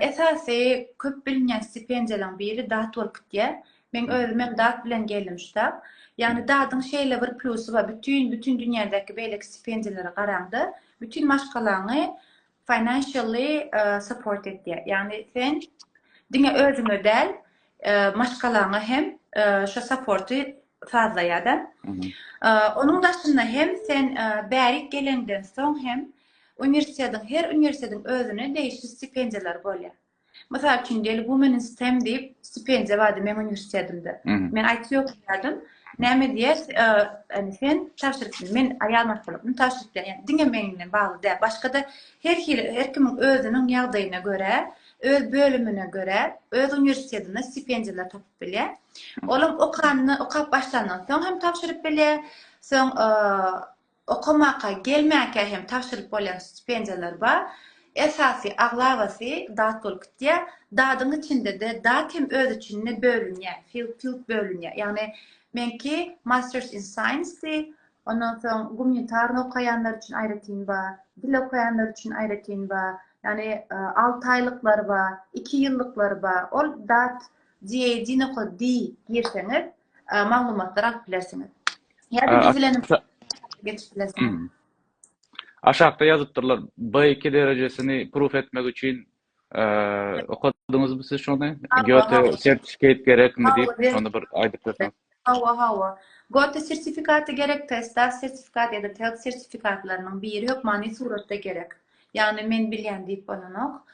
esasy köp bilinýän stipendiýalaryň biri Datwork diýe. Men özüm dat bilen geldim şuda. Yani dadyň şeýle bir plusy bar. Bütün dünýädäki beýleki stipendiýalary garaňdy. Bütün maşgalaryny financially support etdi. Yani sen diňe özüňe del maşgalaryny hem şo supporty fazlaýady. Onuň daşynda hem sen bärik gelenden soň hem her üniversitetiň özüne değişik stipendiýalar bolýar. Mesela üçün diýeli Women in STEM diýip stipendiýa bardy men üniversitetimde. Men IT okuýardym. Näme diýer? Sen taşryk men aýal maşgalaryny taşryk diýen. Diňe meňden bagly däl. Başga da her kimiň özüniň ýagdaýyna görä, öz bölümine göre, öz üniversitetinde stipendiýalar tapyp bilýär. Olam okap başlandan soň hem tapşyryp bilýär, soň okumaka gelmäke hem tapşyryp bolýan stipendiýalar bar. Esasy aglavasy Datwork diýe. Dadyň içinde de dat hem öz içinde bölünýär, field bölünýär. Yani menki Masters in Science, ondan soň gumanitarny okayanlar üçin aýratyn bar, dil okayanlar üçin aýratyn bar. Yani 6 aylıkları var, 2 yıllıkları var. O dat diye dinoko di girseniz maglumatlar alıp bilersiniz. Ya da bizlerini geçip bilersiniz. Aşağıda yazıptırlar. B2 derecesini proof etmek için okudunuz mu siz şonu? Goethe sertifikat gerek mi deyip şonu bir aýdyp Hawa. Goethe sertifikatı gerek, testler sertifikat ya da TELC sertifikatlarının biri yok, mani suratda gerek. Yani men bilýän diýip bolanok.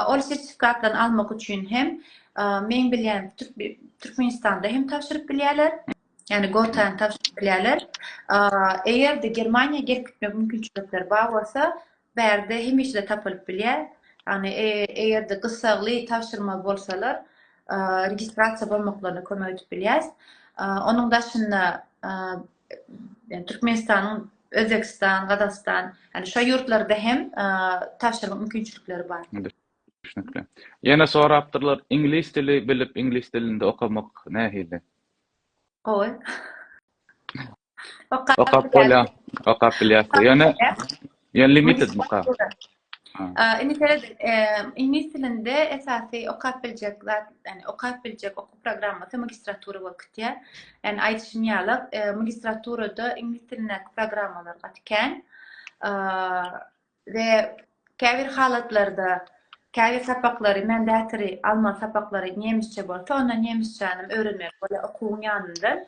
Ol sertifikatlaryny almak üçin hem men bilýän Türkmenistanda hem tapşyryp bilýärler. Yani Goethe tapşyryp bilýärler. Eger de Germaniýa gelip gitmek mümkinçilikleri bar bolsa, berde hem işde tapylyp bilýär. Yani eger de gysagly tapşyrma bolsalar, registrasiýa bolmaklaryny kömek edip bilýär. Onuň daşynda Türkmenistanyň Özbekistan, Gazakistan, yani şu yurtlarda hem tapşyrma mümkinçilikleri bar. Kesinlikle. Yine sorapdyrlar, İngiliz dili bilip İngiliz dilinde okumak nähili? Oy. Okap bilýär. Yani limited muka. İngiliz dilinde esasy okap biljek oku programmasy magistratura wagtya. Yani aýdyşyn ýalyk magistraturada İngiliz diline programmalar gatken we käbir halatlarda käbir sapaklary mandatory alman sapaklary nemisçe bolsa, onda nemisçäni öwrenmek bola okuwyň ýanynda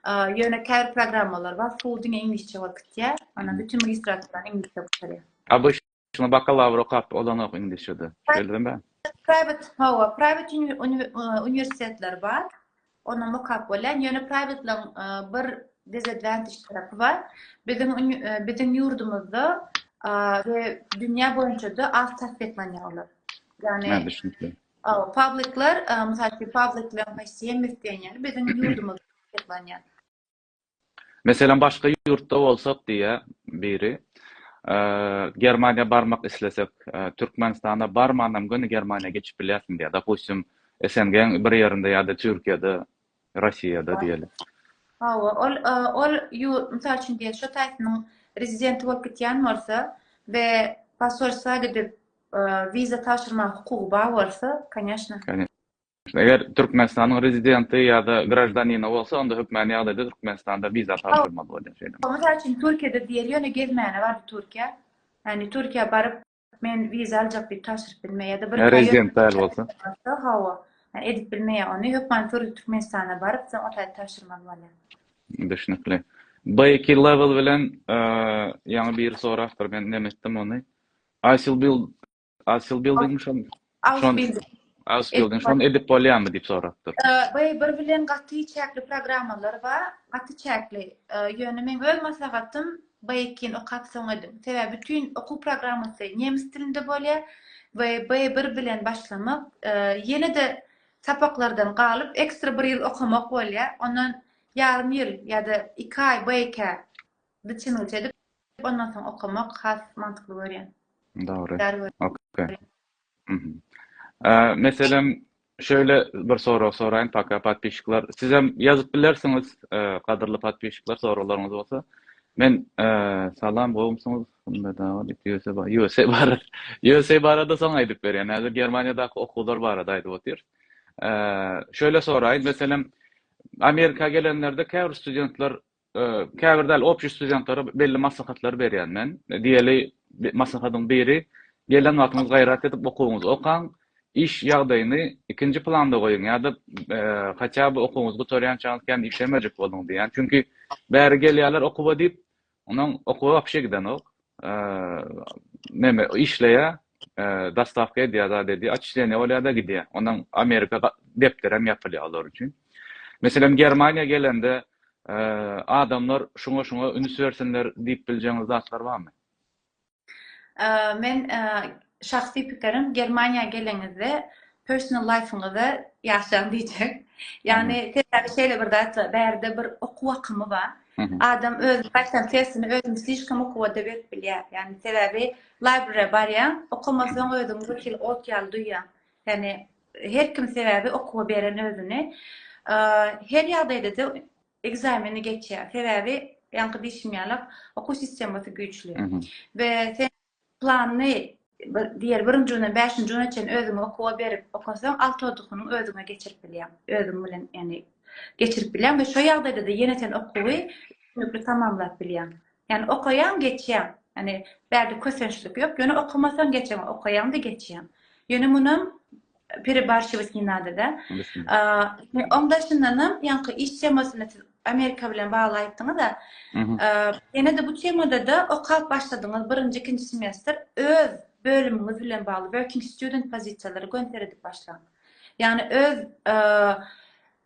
ýöne käbir programmalar bar, şu İngilizçe wagtya. Ana bütün magistraturlar İngilizçe okuýar. Abi şunu bakalavr okap olanok İngilizce'de. Söyledim ben. Private üniversitetler var. Ona okap bolan. Ýöne private'laň bir desadvantage tarapy var. Bizim yurdumuzda ve dünya boyunca da az tasdiklanýarlar. Yani public'lar, mesela public'lar HCMF diýenler bizim yurdumuzda tasdiklanýar. Mesela başka yurtta bolsak diye biri Germaniýa barmak islesek, Türkmenistana barmanam göni Germaniýa geçip bilýärsin diýär. Dopustim, SNG'ň bir ýerinde ýa-da Türkiýede, Rossiýada diýelim. Mysal üçin diýer, şo taýsynyň rezidenti bolup gitýän bolsa we pasportsa gidip viza taşırma hukuky bar bolsa, конечно. Eger Türkmenistanyň rezidenti ýa-da grajdanyny bolsa, onda hökmen ýagdaýda Türkmenistanda viza taşyrmaly bolýar şeýle. Mysal üçin Türkiýede diýer, ýöne gezmäne bar Türkiýe. Yani Türkiýe baryp men viza aljak diýip taşyryp bilmeýär da bir rezident bolsa. Yani edip bilmeýär ony hökmen Türkmenistana baryp sen otaýda taşyrmaly bolýar. Düşünükli. B2 level bilen ýa-ni bir sorapdyr, men nemetdim ony. Asyl building şon. Ausbildung şonu edip bolýarmy diýip sorapdyr. Bir bilen gaty çäkli programmalar bar, gaty çäkli. Ýöne men öz maslahatym baýkin okapsaň edim. Sebäbi bütün okuw programmasy nemis dilinde bolýar we bir bilen başlamak ýene-de sapaklardan galyp ekstra bir ýyl okumak bolýar. Ondan ýarym ýyl ýa-da 2 ay baýka diçini çedip ondan soň okumak has mantykly görýän. Dogry. Okey. Meselem şöyle bir soru sorayım patpişikler. Siz hem yazıp bilersiniz kadırlı patpişikler sorularınız olsa. Men salam bolumsunuz. Bunda da var. USA barada soň aýdyp berýän. Häzir Germaniýadaky okuwlar baradaydy otyr. Şöyle sorayım. Meselem Amerika gelenlerde käbir studentler käbir däl opşy studentlara belli maslahatlar berýän men. Diýeli maslahatyň biri gelen wagtyňyz gaýrat edip okuwyňyz okan. İş ýagdaýyny ikinji planda goýun ýa-da haça bu okuwyňyz gutorýan çaňyzken işlemejek boldyň diýen. Çünki bäri gelýärler okuwa diýip, onuň okuwa apşe giden ok. Neme işleýä, dastavka edýär dedi, açyşlaýan bolýar da gidýär. Onuň Amerika depderem ýapylýar olar üçin. Meselem Germaniýa gelende adamlar şoňa üns bersinler diýip biljeňiz zatlar barmy? Men şahsi pikirim Germaniýa gelengizde personal life'yňyzda ýaşaň diýjek. Ýani täze şeýle bir zat bärde bir okuw akymy bar. Adam öz başdan testini özüm slişkam okuwa da berip bilýär. Ýani sebäbi library barýan, okumasaň özüň bir kil ot ýaly duýýan. Ýani her kim sebäbi okuwa beren özüni her ýagdaýda da egzameni geçýär. Sebäbi ýanky diýişmýärler, okuw sistemasy güýçli. Ve sen plany diğer 1-nji ýylyna 5-nji ýylyna çen özüňe okuwa berip okasaň 6 odugyny özüňe geçirip bilýär. Özüň bilen ýani geçirip bilýär we şo ýagdaýda da ýene-sen okuwy nükle tamamlap bilýär. Ýani okaýan geçýär. Ýani bärde kösençlik ýok. Ýöne okumasaň geçýär, okaýan da geçýär. Ýöne munym перебарщивость не надо, да? Onda şundanam ýanky iş temasyny Amerika bilen bagly aýtdyňyz da. Ýene de bu temada da okap başladyňyz 1-nji 2-nji semestr öz bölümüňiz bilen bagly working student pozisiýalary gönderdip başlaň. Ýani öz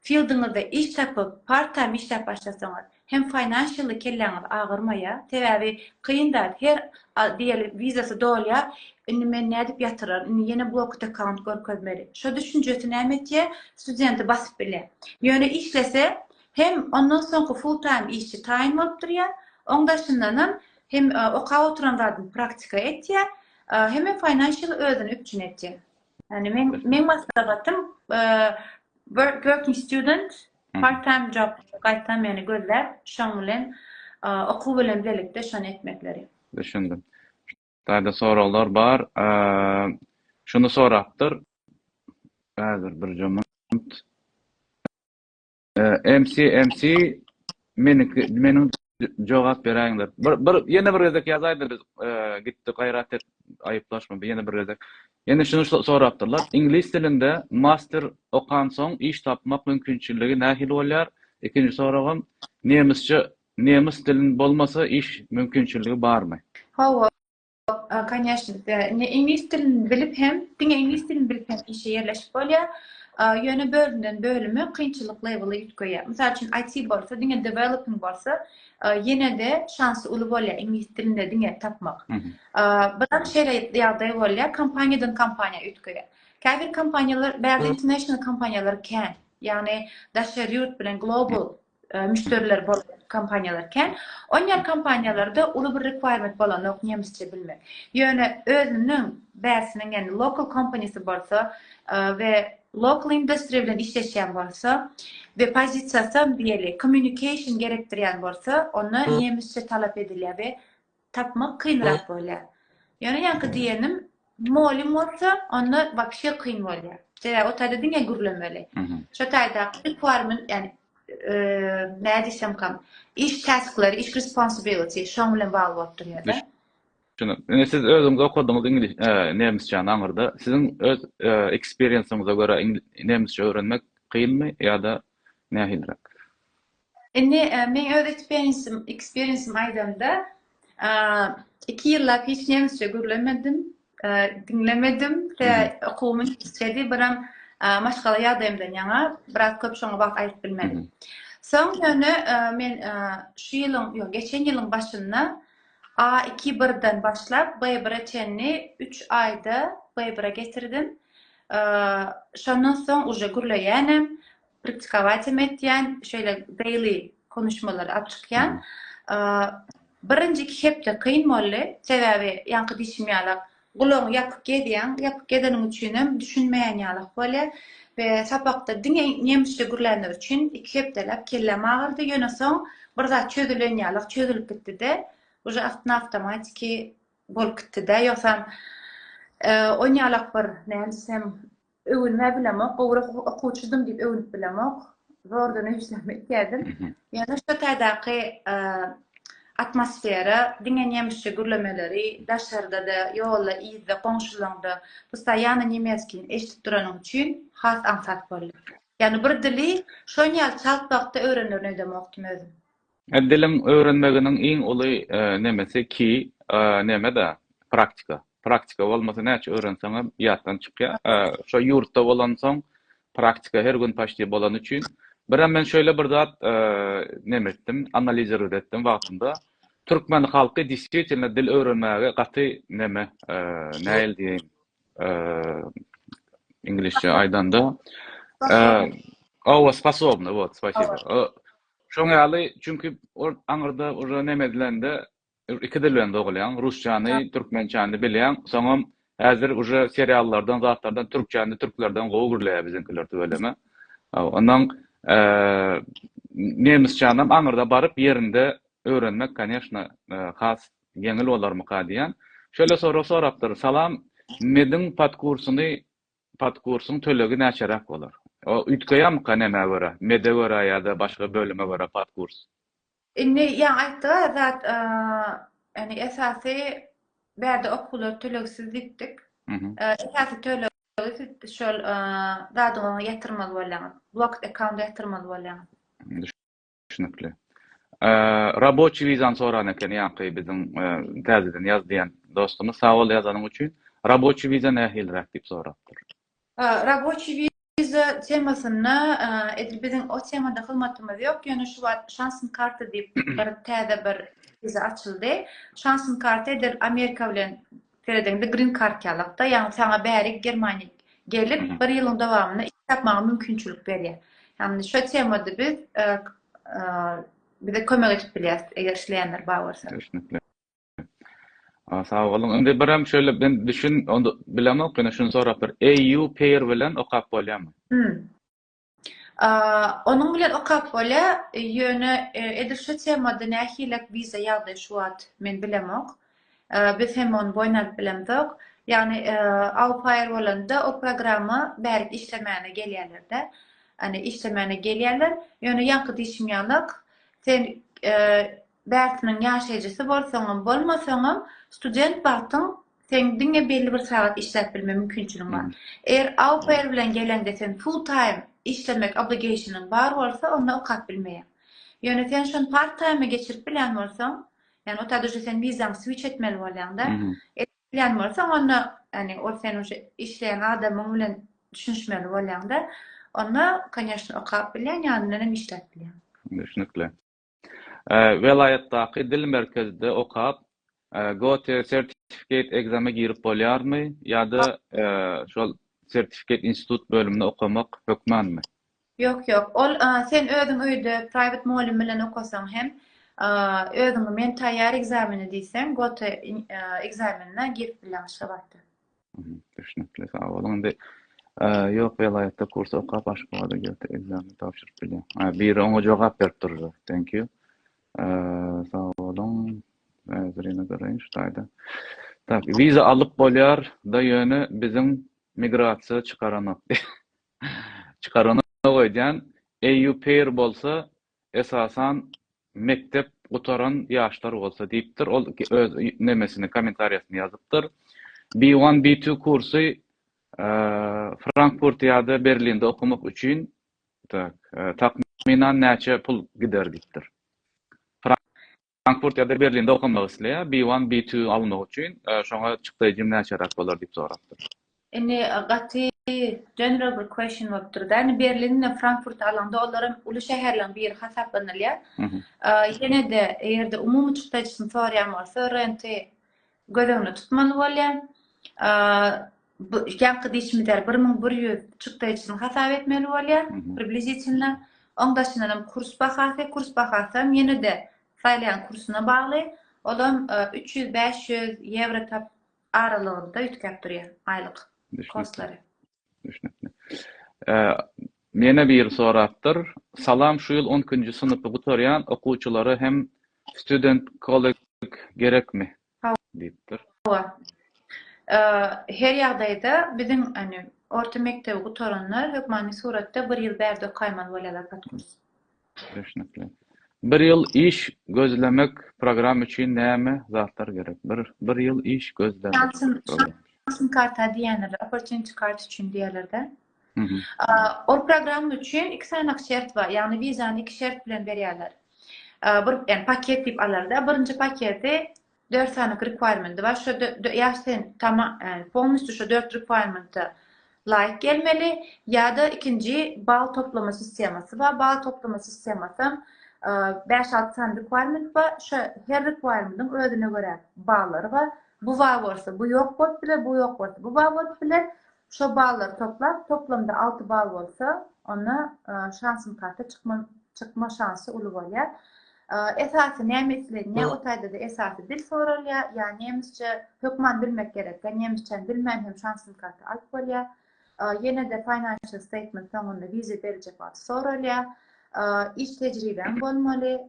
fieldiňizde iş tapyp part-time iş tap başlasaňyz hem financially kelläňiz agyrmaýar. Sebäbi kıyında her diýeli vizasy dolýar. Indi men nädip ýatyrar, indi ýene blocked account görkezmeli. Şo düşünjesi nämetýär, studenti basyp bilýär. Ýöne işlese hem ondan soňky full time işçi taýin bolup durýar. Oňdaşyndanam hem okap oturanlardan praktika etýär, hem financial özüni üçin etýär. Yani men maslahatym working student part time job gaýtam ýani gözler şoň bilen okuw bilen birlikde şonu etmekleri. Düşündüm. Taýda soralar bar. Şunu sorapdyr. Häzir bir jomant. MC meniň jogap beräňler. Bir ýene bir gezek ýazaýdy biz gitdik gaýrat et aýyplaşma ýene bir gezek. Ýene şunu sorapdyrlar. İnglis dilinde master okan soň iş tapmak mümkinçiligi nähil bolýar? Ikinji soragym nemis dilin bolmasa iş mümkinçiligi barmy? Конечно, İngiliz dilini bilip hem işe yerleşip bolýar. Ýöne bölümü kynçylyk leveli ýetgeýär. Mysal üçin IT bolsa, diňe developing bolsa, ýene de şansy uly bolýar İngiliz dilinde diňe tapmak. Birak şeýle ýagdaý bolýar, kompaniýadan kompaniýa ýetgeýär. Käbir kompaniýalar, bäzi international kompaniýalar kän, ýani daşary ýurt bilen global müşteriler bol kompaniýalar onlar kompaniýalarda uly bir requirement bolan ok nemisçe bilmek. Ýöne özüniň bäsiniň ýani local company'si bolsa we local industry bilen işleşýän bolsa we pozisiýasy diýeli communication gerektirýän bolsa, onu nemisçe talap edilýär we tapmak kynrak bolýar. Ýöne ýanky diýenim, molim bolsa, onu wagşy kyn bolýar. Şeýle o taýda diňe gürlemeli. Şo taýda requirement ýani näde diýsem kam iş tasklary, iş responsibility şoň bilen bagly bolup durýar-da. Şunu, siz özüňiz okudyňyz ingilis nemisçe aňyrda. Siziň öz experienceňize görä nemisçe öwrenmek kynmy ýa-da nähilrak? Men öz experience'im aýdymda 2 ýyllap hiç nemisçe gürlemedim. dinlemedim ve okuwumy istedi, biram maşgala ýagdaýymdan ýaňa biraz köp şoňa wagt aýyp bilmedim. Soň ýöne men şu ýylyň, ýok, geçen ýylyň başynda A2-1-den başlap B1-e çenni 3 aýda B1-e getirdim. Şondan soň uje gürleýänem, praktikowatem etýän, şöyle daily konuşmalar apçykýan. Birinji iki hepde kıyın bolly, sebäbi ýanky dişim ýalak, gulagyny ýapyp gedýän, ýapyp gedeniň üçinem düşünmeýän ýalak bolýar we sapakda diňe nemçe gürlenler üçin iki hepdelep kellem agyrdy. Ýöne soň bir zat çözülen ýalak çözülüp gitdi-de, uje awtomatiki bolup gitdi-de, ýoksam on ýalak bir näme övünme bilemok, okuwçydym diýip övünüp bilemok, zordan üýtlenmek geldim. Ýani şu taýdaky atmosfera, diňe nemçe gürlemeleri, daşarda da, ýolda, ýyzda, goňşularynda postaýany nemeskin eşitip duranyň üçin has ansat bolýar. Ýani bir dili şoň ýaly çalpakda öwrenýär demekdim özüm. Dilim öwrenmeginiň iň uly nemesi ki, neme de praktika. Praktika bolmasa näçe öwrenseňem ýatdan çykýar. Şo ýurtda bolan soň praktika her gün paşdy bolan üçin biram men şöyle bir zat nemetdim, analizer etdim wagtynda. Türkmen halky действительно dil öwrenmäge gaty neme, näil diýen, İngilizce aýdanda. Способны, вот, спасибо. Şoň ýaly, çünki aňyrda uje nemedilende iki dilden dogulyan, Rusçany, Türkmençany bilýän, soňam häzir uje seriallardan, zatlardan Türkçäni, türklerden gowy gürleýär bizimkiler tüveleme. Ondan nemisçanam aňyrda baryp ýerinde öwrenmek, конечно, has ýeňil bolarmy diýen. Şöyle sorapdyr, salam, medin patkursyny tölegi näçerek bolar? O ütkeýärmi kanema görä, mede görä ýa-da başga bölüme görä patkurs? Indi ýa aýtdy zat, yani esasy bärde okuwlar tölegsizlikdik. Esasy tölegi şol zadyny ýatyrmaly bolýan, blocked account ýatyrmaly bolýan. Düşünükli. Рабочий визан soran eken ýa-da bizim täzeden ýazdyýan dostumyz sag bol ýazanyň üçin рабочий виза nähilrek diýip sorapdyr. Рабочий viza temasyny edil biziň o temada hyzmatymyz ýok. Ýöne şu wagt şansyn karty diýip bir täze bir viza açyldy. Şansyn karty edil Amerika bilen tereden de green card ýalykda, ýani saňa bäri Germaniýa gelip bir ýylyň dowamyna iş tapmagy mümkinçilik berýär. Ýani şu temada biz bize kömek edip bilýäs, eger işleýänler bar bolsa. Sağ olun. Indi biram şöyle ben düşün, onu bilemok, ýene şunu sorap bir EU pair bilen okap bolýarmy? Onun bilen okap bolýar, ýöne edil şu temada nähilek viza ýagdaý şu wagt men bilemok. Biz hem onu boýnap bilemdik. Ýani au pair bolanda o programy bäri işlemäne gelýärler-de. Hani işlemäne gelýärler. Ýöne ýanky dişim ýalyk, sen bärsiniň ýaşaýjysy bolsaňam, bolmasaňam student wagtyň sen diňe belli bir sagat işläp bilme mümkinçiligin bar. Eger au pair bilen gelende sen full time işlemek obligationyň bar bolsa, onda okap bilmeýär. Ýöne sen şonu part time geçirip bilen bolsaň, ýani o taýda sen vizaň switch etmeli bolýan-da. Bilen bolsaň, onda ýani o sen uje işleýän adamyň bilen düşünşmeli bolýan-da. Onda, конечно, okap bilen, ýani näme işläp bilýän. Düşünükli. Velayatdaky dil merkezinde okap GOTE sertifikat egzame girip bolýarmy ýa-da şol sertifikat institut bölümine okamak hökmanmy? Yok. Ol sen özüň öýde private muallim bilen okasaň hem özüň men taýýar egzameni diýsen, GOTE egzamenine girip bilen şabatdy. Düşünükli, sağ olun. Yok, velayatda kurs okap başga GOTE egzameni tapşyryp bilýär. Bir oňa jogap berip durýar. Thank you. Sağ olun. Zirine göreyim şu taýda. Tak, viza alıp bolýar da ýöne bizim migrasiýa çıkarana goýdan EU pair bolsa esasan mektep otaran ýaşlar bolsa diýipdir. Ol öz nemesini kommentariýasyny ýazypdyr. B1 B2 kursy Frankfurt ýa-da Berlinde okumak üçin tak tahminan näçe pul gider diýipdir. Frankfurt ya da Berlin'de okunmak isleýär. B1, B2 almak üçin şoňa çykdyjym näçerak bolar diýip sorapdy. Gaty general bir question bopdur. Yani Berlin'le Frankfurt alanda olaram uly şäherleň biri hasaplanylýar. Ýene de eğerde umumy çykdyjyny sorýan bolsa renti göz tutmaly bolýar. Bu ýanky diýişmeder 1100 çykdyjyny hasap etmeli bolýar. Priblizitsiýnla oňdaşynam kurs bahasy ýene de saýlayan kursuna bagly. Olam 300-500 euro tap aralygynda ütkep durýar aýlyk kostları. Düşünekli. Mene bir sorapdyr. Salam, şu ýyl 10-njy synapy gutarýan okuwçylary hem student college gerekmi? Diýipdir. Her ýagdaýda bizim orta mektebi gutaranlar hökmani suratda 1 ýyl bärde okaýman bolýarlar patkurs. Düşünekli. 1 ýyl iş gözlemek program üçin näme zatlar gerek? 1 ýyl iş gözlemek. Şansın karta diýenler, opportunity card üçin diýerler. O program üçin 2 sananak şert bar. Ýagny wizany 2 şert bilen berýärler. Bir paket diýip alarda. Birinji paketi 4 sananak requirement'y bar. Şu ýaşden tamam polностью şu 4 requirement'y like gelmeli. Ýa-da ikinji bal toplama sistemasy bar. Bal toplama sistemasy 5-6 tane requirement bar. Şu her requirement'ın özüne göre ballary bar. Bu var bolsa bu yok bot bile, bu yok bolsa bu var bot bile. Şu balları toplap, toplamda 6 bal bolsa ona şansın karta çıkma şansı uly bolýar. Esasy nämeçleri, ne otaýda da esasy dil soralýar, ýa nemisçe hökman bilmek gerek. Nemisçe bilmän hem şansın karta alyp bolýar. Ýene de financial statement soňunda viza berjek wagt soralýar. İş tejriben bolmaly.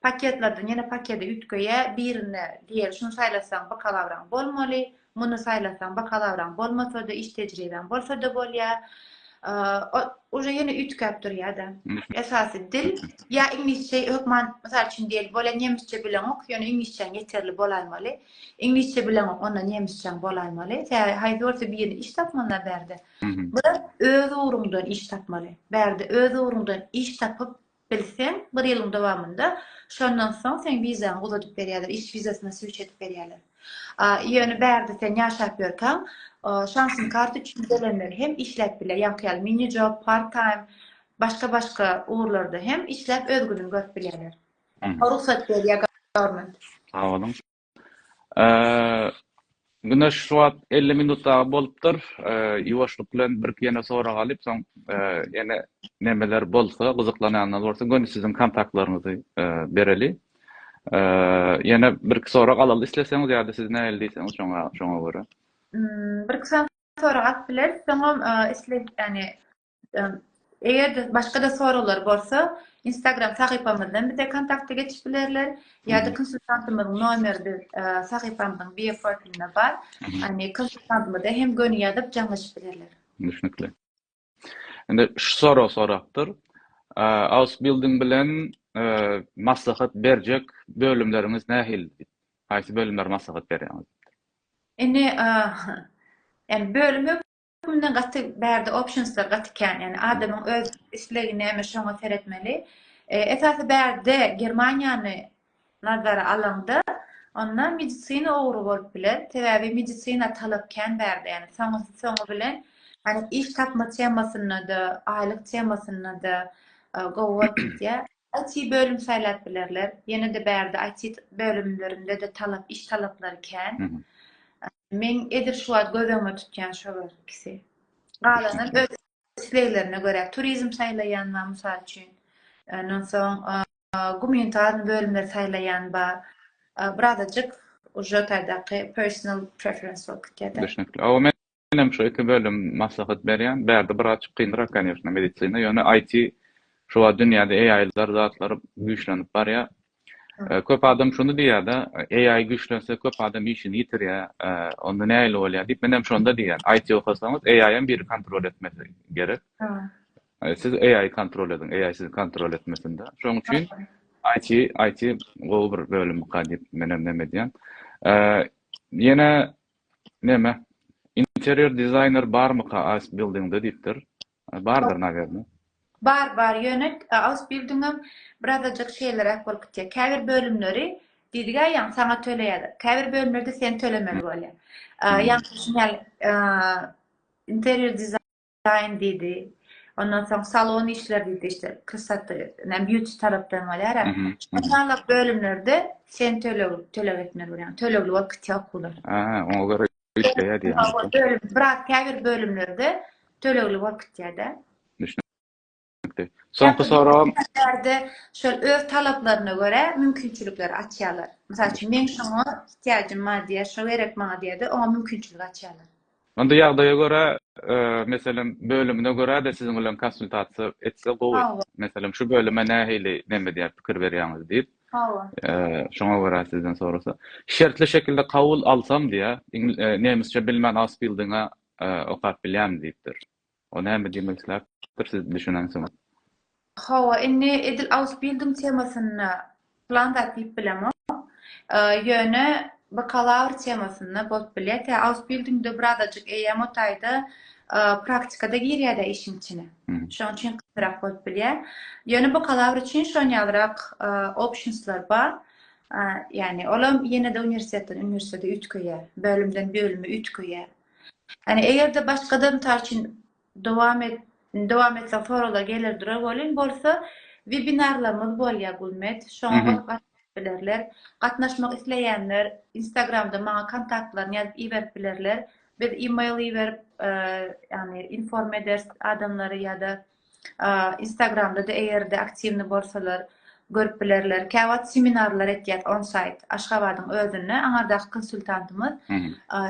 Paketlerden yine pakete ütköye birine diğer şunu saylasan bakalavran bolmaly, bunu saylasan bakalavran bolmasa da iş tecrüben bolsa da bolýar. Oje yine ütköp durýar da. Esasy dil ya inglizçe hökman mysal üçin diýelim, bolan nemisçe bilen ok, ýöne inglizçe ýeterli bolalmaly. Inglizçe bilen ok, onda nemisçe bolalmaly. Haýdorsa bir iş tapmanlar berdi. Bu öz uğrundan iş tapmaly. Berdi öz uğrundan iş tapıp bilsen, 1 ýylyň dowamında şondan soň sen wizany uzatyp berýärler, iş wizasyna switch etip berýärler. Ýöne bärde sen ýaşap ýörkäň, şansyn karty üçin gelenler hem işläp biler, ýa-da mini job, part time, başga uğurlarda hem işläp öz gününi görüp bilýärler. Ruhsat berýär government. Awalym. Güneş şu wagt 50 minutta bolupdyr. Ýuwaşlyk bilen bir ýene sorak alyp, soň ýene nemeler bolsa, gyzyklananlar bolsa, gönül sizin kontaktlaryňyzy bereli. Ýene bir sorak alaly isleseňiz ýa-da siz näme diýseňiz şoňa görä. Bir kısa sorak alyp biler, soňam isle ýani eger başga da soralar bolsa, Instagram sahypamyzdan bize kontakta geçip bilerler. Ýa-da konsultantymyzyň nomerdi sahypamyzyň bio-profiline bar. Konsultantymyzda hem gönü ýazyp jaňlaşyp bilerler. Düşünekli. Indi şu sorakdyr. Ausbildung bilen maslahat berjek bölümlerimiz nähil? Haýsy bölümler maslahat berýär? Bölüm hökmünden gaty bärde optionslar gatyken, yani adamyň öz islegini näme şoňa seretmeli. Esasy bärde Germaniýany nazara alanda, onda medisina ogry bolup biler. Täze medisina talapken bärde, yani soňy bilen hani iş tapma temasyna da, aýlyk temasyna da gowat diýär. IT bölüm saýlap bilerler. Ýene de bärde IT bölümlerinde de iş talaplary ken. Men edir şu wagt gözüme tutýan şo bir ikisi. Galanyň öz isleglerine görä turizm saýlaýanlar mysal üçin. Ondan soň gumanitar bölümler saýlaýan bar. Birazajyk uje taýdaky personal preference bolýar. Düşünekli. Menem şu iki bölüm maslahat berýän, bärde birazjyk kynrak конечно medisina, ýöne IT şu dünýäde AI'lar zatlary güýçlenip barýar. Köp adam şunu diýär-de, AI güýçlense köp adam işini ýitirýär, onda näle bolýar diýip menem şonda diýär. IT okasaňyz AI-ym bir kontrol etmesi gerek. Siz AI kontrol edin, AI sizi kontrol etmesinde. Şoň üçin IT o bir bölüm diýip menem näme diýän. Ýene näme? Interior designer barmy Ausbildungda diýipdir. Bardyr nägerdi? Bar yönet Ausbildung'um birazcık şeyler bolup gitýär. Käbir bölümleri diýdiga ýa sana töleýär. Käbir bölümlerde sen tölemeli bolýar. Ýa şunal interior design diýdi. Ondan soň salon işleri diýdi işte kısatı, beauty tarapdan bolýar. Şonda bölümlerde sen töleg etmeli bolýar. Tölegli bolup gitýär okular. Ona göre işleýär diýýär. Birak käbir bölümlerde tölegli bolup gitýär-de. Soňky soram şöyle öz talaplaryna göre mümkinçilikler açýarlar. Mesela için men şoňa ihtiyacım var diye, şo gerek maňa diýdi, oňa mümkinçilik açýarlar. onda ýagdaýa göre meselem bölümine göre de siziň bilen konsultasiýa etse gowy. Meselem şu bölüme nähili neme diýip pikir berýäňiz diýip. Şoňa göre sizden sorasa. Şertli şekilde kabul alsam diýe, nemisçe bilmän Ausbildung'a okap bilýän diýipdir. O näme diýmek isläpdir siz düşünäňiz? Hawa inni edil Ausbildung temasyny plandat diýip bilemem. Ýöne bakalavr temasyny bolup bilýär. Ausbildungda birazajyk eýem otaýda praktikada girýär işin içine. Şoň üçin kısarak bolup bilýär. Ýöne bakalavr üçin şoňalrak optionslar bar. Yani olam ýene-de üniversitede ütköýär. Bölümden bölüme ütköýär. Yani eger-de başgadan tarçyn dowam etse soralar gelir bolýan bolsa webinarlarymyz bolýar Gulmet. Şoňa bilerler. Gatnaşmak isleýänler Instagramda maňa kontaktlaryny ýazyp iberip bilerler. Bir e-mail iberip yani inform ederiz adamlary ýa-da Instagramda da eger-de aktivni bolsalar görüp bilerler. Käwat seminarlar etýär on-site Aşgabatyň özüne. Aňardaky konsultantymyz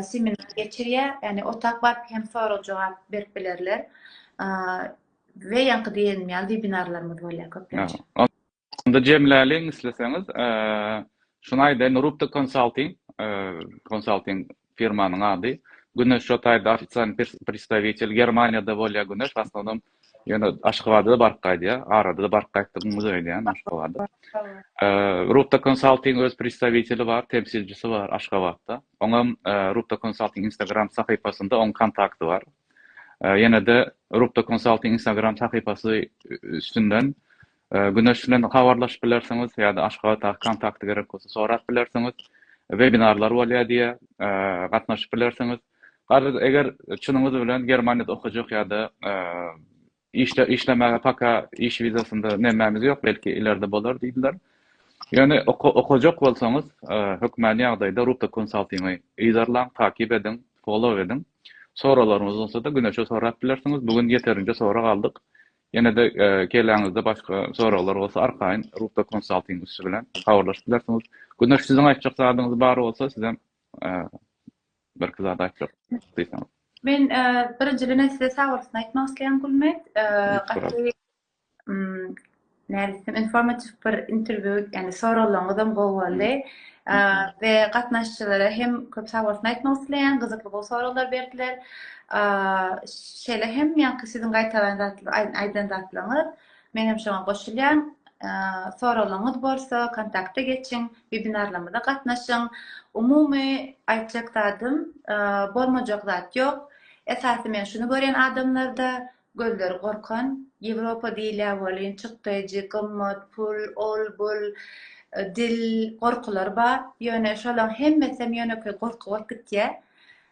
seminar geçirýär. Yani otak barp hem soraw jogap berip bilerler. Ve ýanky diýilmeýän webinarlarymyz bolýar köplençe. Onda jemläliň isleseňiz, şunaýda Rupta Consulting firmanyň ady. Güneş şotaýda ofitsial представитель Germaniýada bolýar Güneş, aslında ýöne Aşgabatda barp gaýdy, arada da barp gaýdygyňyzy öýdýän Aşgabatda. Rupta Consulting öz представители bar, temsilcisi bar Aşgabatda. Oňa Rupta Consulting Instagram sahypasynda oň kontakty bar. Ýene de Rupta Consulting Instagram sahypasy üstünden Güneş bilen habarlaşyp bilersiňiz ýa-da Aşgabatda kontakty gerek bolsa sorap bilersiňiz. Webinarlar bolýar diýe gatnaşyp bilersiňiz. Eger çynyňyz bilen Germaniýada okujak ýa-da işlemäge paka iş vizasynda nämämiz ýok, belki ileride bolar diýdiler. Ýani okujak bolsaňyz hökmani ýagdaýda Rupta Consulting'i ýazarlaň, takip edin, follow edin. Soralarınız olsa da Güneşe sorap bilersiňiz. Bugün yeterince sora galdyk. Ýene de keleňizde başga soralar bolsa arkaýyn Rupta Consulting üstü bilen habarlaşyp bilersiňiz. Güneş siziň aýtjak zadyňyz bar bolsa sizem bir kızada aýtjak diýsem. Men birinjiden size sawrasyn aýtmak isleýän Gulmet. Närisem informatif bir interview, yani soralarymyzdan bolýardy. Ve gatnaşçylara hem köp sawrasyn aýtmak isleýän, gyzykly bol soralar berdiler. Şeýle hem ýanky siziň aýdan zatlaryňyz, men hem şoňa goşulýan. Soralaryňyz bolsa kontakta geçiň, webinarlarymyzda gatnaşyň. Umumy aýtjak zadym bolmajak zat ýok. Esasy men şunu görýän adamlarda gözleri gorkan, Ýewropa diýilýär bolýan, çykdyjy, gymmat, pul, ol, bul, dil gorkular bar. Ýöne şolaryň hemmesem ýöne gorky bolup gitýär.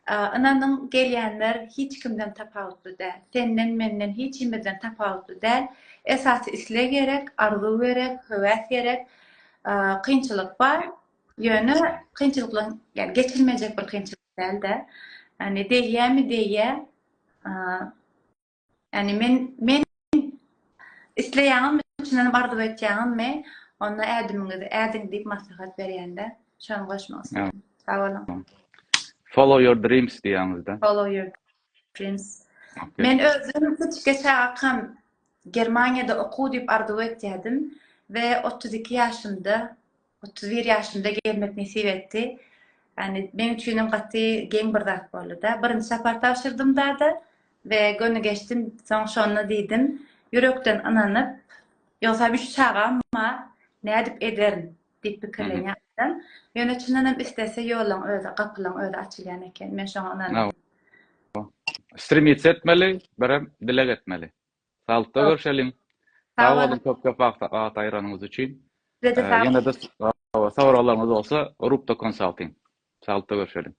Ananyň gelýänler hiç kimden tapawutly däl. Senden menden hiç kimden tapawutly däl. Esasy isle gerek, arzu gerek, höwes gerek, kynçylyk bar. Ýöne kynçylyklar, yani geçilmejek bir kynçylyk däl-de. Yani diýýärmi diýýär. Yani men isleýäňim üçin bardy etýäňim, onda ädimiňizi diýip maslahat berýände, şonu goşmak istedim. Sag bolun. Follow your dreams diýäňizde. Follow your dreams. Men özüm küçükçe akam Germaniýada okuw diýip arzu etdim ve 32 ýaşymda, 31 ýaşymda gelmek nesip etdi. Yani men üçin gaty geň bir zat boldy. Birinji sapar tapşyrdım da ve gönü geçtim. Soň şonu diýdim, yürekden ananyp, ýogsa bir çağam ma nädip ederin diýip pikirlenýärdim. Ýöneçinden istese ýolan özi, gapylaň özi açylýan eken. Men şoňa ananyp. Strimit etmeli, berem dilek etmeli. Sağlıkta görüşelim. Sağ olun. olun köp wagt aýranymyz üçin. Size de sağ olun. Ýene-de soralarınız bolsa Rupta Consulting. Sağlypda görüşelim.